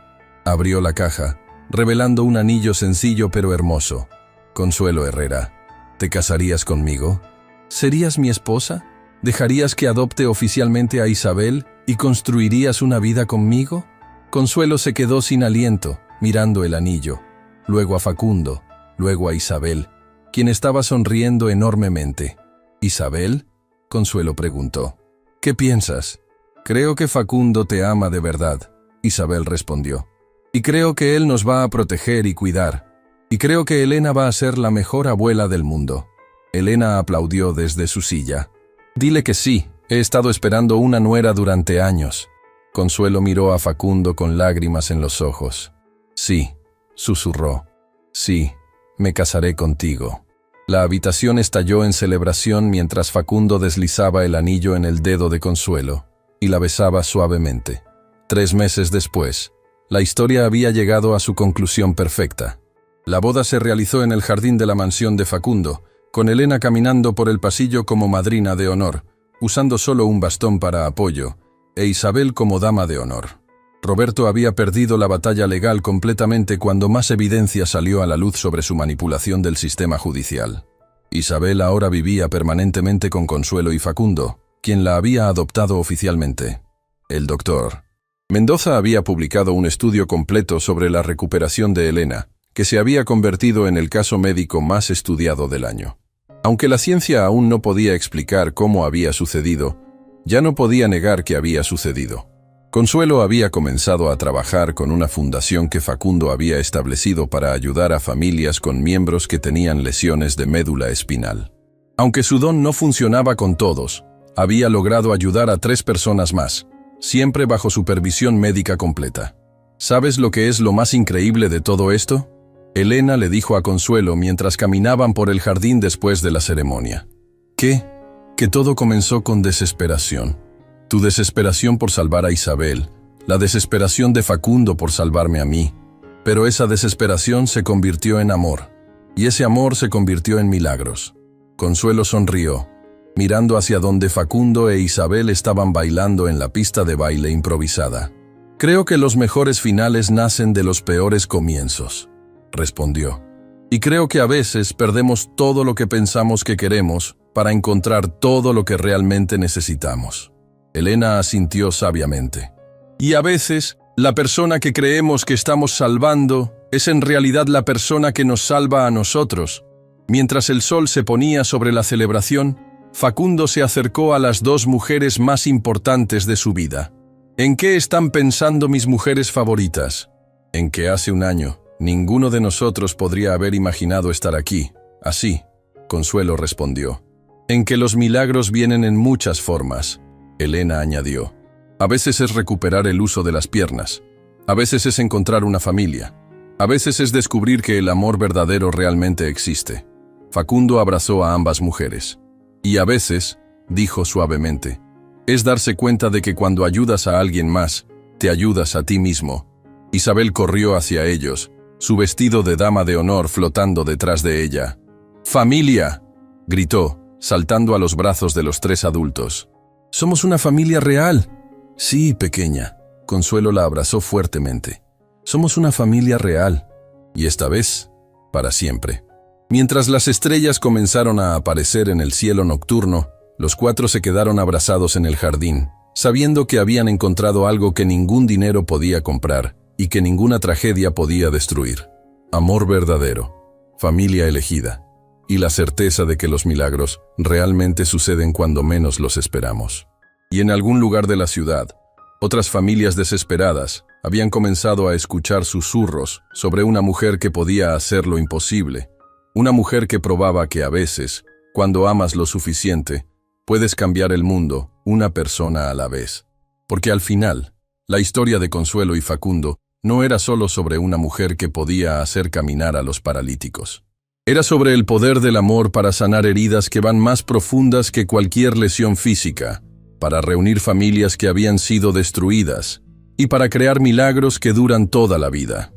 Abrió la caja, revelando un anillo sencillo pero hermoso. Consuelo Herrera, ¿te casarías conmigo? ¿Serías mi esposa? ¿Dejarías que adopte oficialmente a Isabel y construirías una vida conmigo? Consuelo se quedó sin aliento, mirando el anillo, luego a Facundo, luego a Isabel, quien estaba sonriendo enormemente. ¿Isabel? Consuelo preguntó. ¿Qué piensas? Creo que Facundo te ama de verdad, Isabel respondió. Y creo que él nos va a proteger y cuidar. Y creo que Elena va a ser la mejor abuela del mundo. Elena aplaudió desde su silla. Dile que sí, he estado esperando una nuera durante años. Consuelo miró a Facundo con lágrimas en los ojos. Sí, susurró. Sí, me casaré contigo. La habitación estalló en celebración mientras Facundo deslizaba el anillo en el dedo de Consuelo y la besaba suavemente. 3 meses después, la historia había llegado a su conclusión perfecta. La boda se realizó en el jardín de la mansión de Facundo, con Elena caminando por el pasillo como madrina de honor, usando solo un bastón para apoyo, e Isabel como dama de honor. Roberto había perdido la batalla legal completamente cuando más evidencia salió a la luz sobre su manipulación del sistema judicial. Isabel ahora vivía permanentemente con Consuelo y Facundo, quien la había adoptado oficialmente. El doctor Mendoza había publicado un estudio completo sobre la recuperación de Elena, que se había convertido en el caso médico más estudiado del año. Aunque la ciencia aún no podía explicar cómo había sucedido, ya no podía negar que había sucedido. Consuelo había comenzado a trabajar con una fundación que Facundo había establecido para ayudar a familias con miembros que tenían lesiones de médula espinal. Aunque su don no funcionaba con todos, había logrado ayudar a 3 personas más, siempre bajo supervisión médica completa. ¿Sabes lo que es lo más increíble de todo esto? Elena le dijo a Consuelo mientras caminaban por el jardín después de la ceremonia. ¿Qué? Que todo comenzó con desesperación. Tu desesperación por salvar a Isabel, la desesperación de Facundo por salvarme a mí. Pero esa desesperación se convirtió en amor, y ese amor se convirtió en milagros. Consuelo sonrió, mirando hacia donde Facundo e Isabel estaban bailando en la pista de baile improvisada. Creo que los mejores finales nacen de los peores comienzos, respondió. Y creo que a veces perdemos todo lo que pensamos que queremos para encontrar todo lo que realmente necesitamos. Elena asintió sabiamente. Y a veces, la persona que creemos que estamos salvando es en realidad la persona que nos salva a nosotros. Mientras el sol se ponía sobre la celebración, Facundo se acercó a las 2 mujeres más importantes de su vida. ¿En qué están pensando mis mujeres favoritas? En que hace un año, ninguno de nosotros podría haber imaginado estar aquí, así, Consuelo respondió. En que los milagros vienen en muchas formas. Elena añadió. A veces es recuperar el uso de las piernas. A veces es encontrar una familia. A veces es descubrir que el amor verdadero realmente existe. Facundo abrazó a ambas mujeres. Y a veces, dijo suavemente, es darse cuenta de que cuando ayudas a alguien más, te ayudas a ti mismo. Isabel corrió hacia ellos, su vestido de dama de honor flotando detrás de ella. ¡Familia!, gritó, saltando a los brazos de los 3 adultos. «Somos una familia real». «Sí, pequeña». Consuelo la abrazó fuertemente. «Somos una familia real. Y esta vez, para siempre». Mientras las estrellas comenzaron a aparecer en el cielo nocturno, los 4 se quedaron abrazados en el jardín, sabiendo que habían encontrado algo que ningún dinero podía comprar y que ninguna tragedia podía destruir. Amor verdadero, familia elegida, y la certeza de que los milagros realmente suceden cuando menos los esperamos. Y en algún lugar de la ciudad, otras familias desesperadas habían comenzado a escuchar susurros sobre una mujer que podía hacer lo imposible, una mujer que probaba que a veces, cuando amas lo suficiente, puedes cambiar el mundo una persona a la vez. Porque al final, la historia de Consuelo y Facundo no era solo sobre una mujer que podía hacer caminar a los paralíticos. Era sobre el poder del amor para sanar heridas que van más profundas que cualquier lesión física, para reunir familias que habían sido destruidas y para crear milagros que duran toda la vida.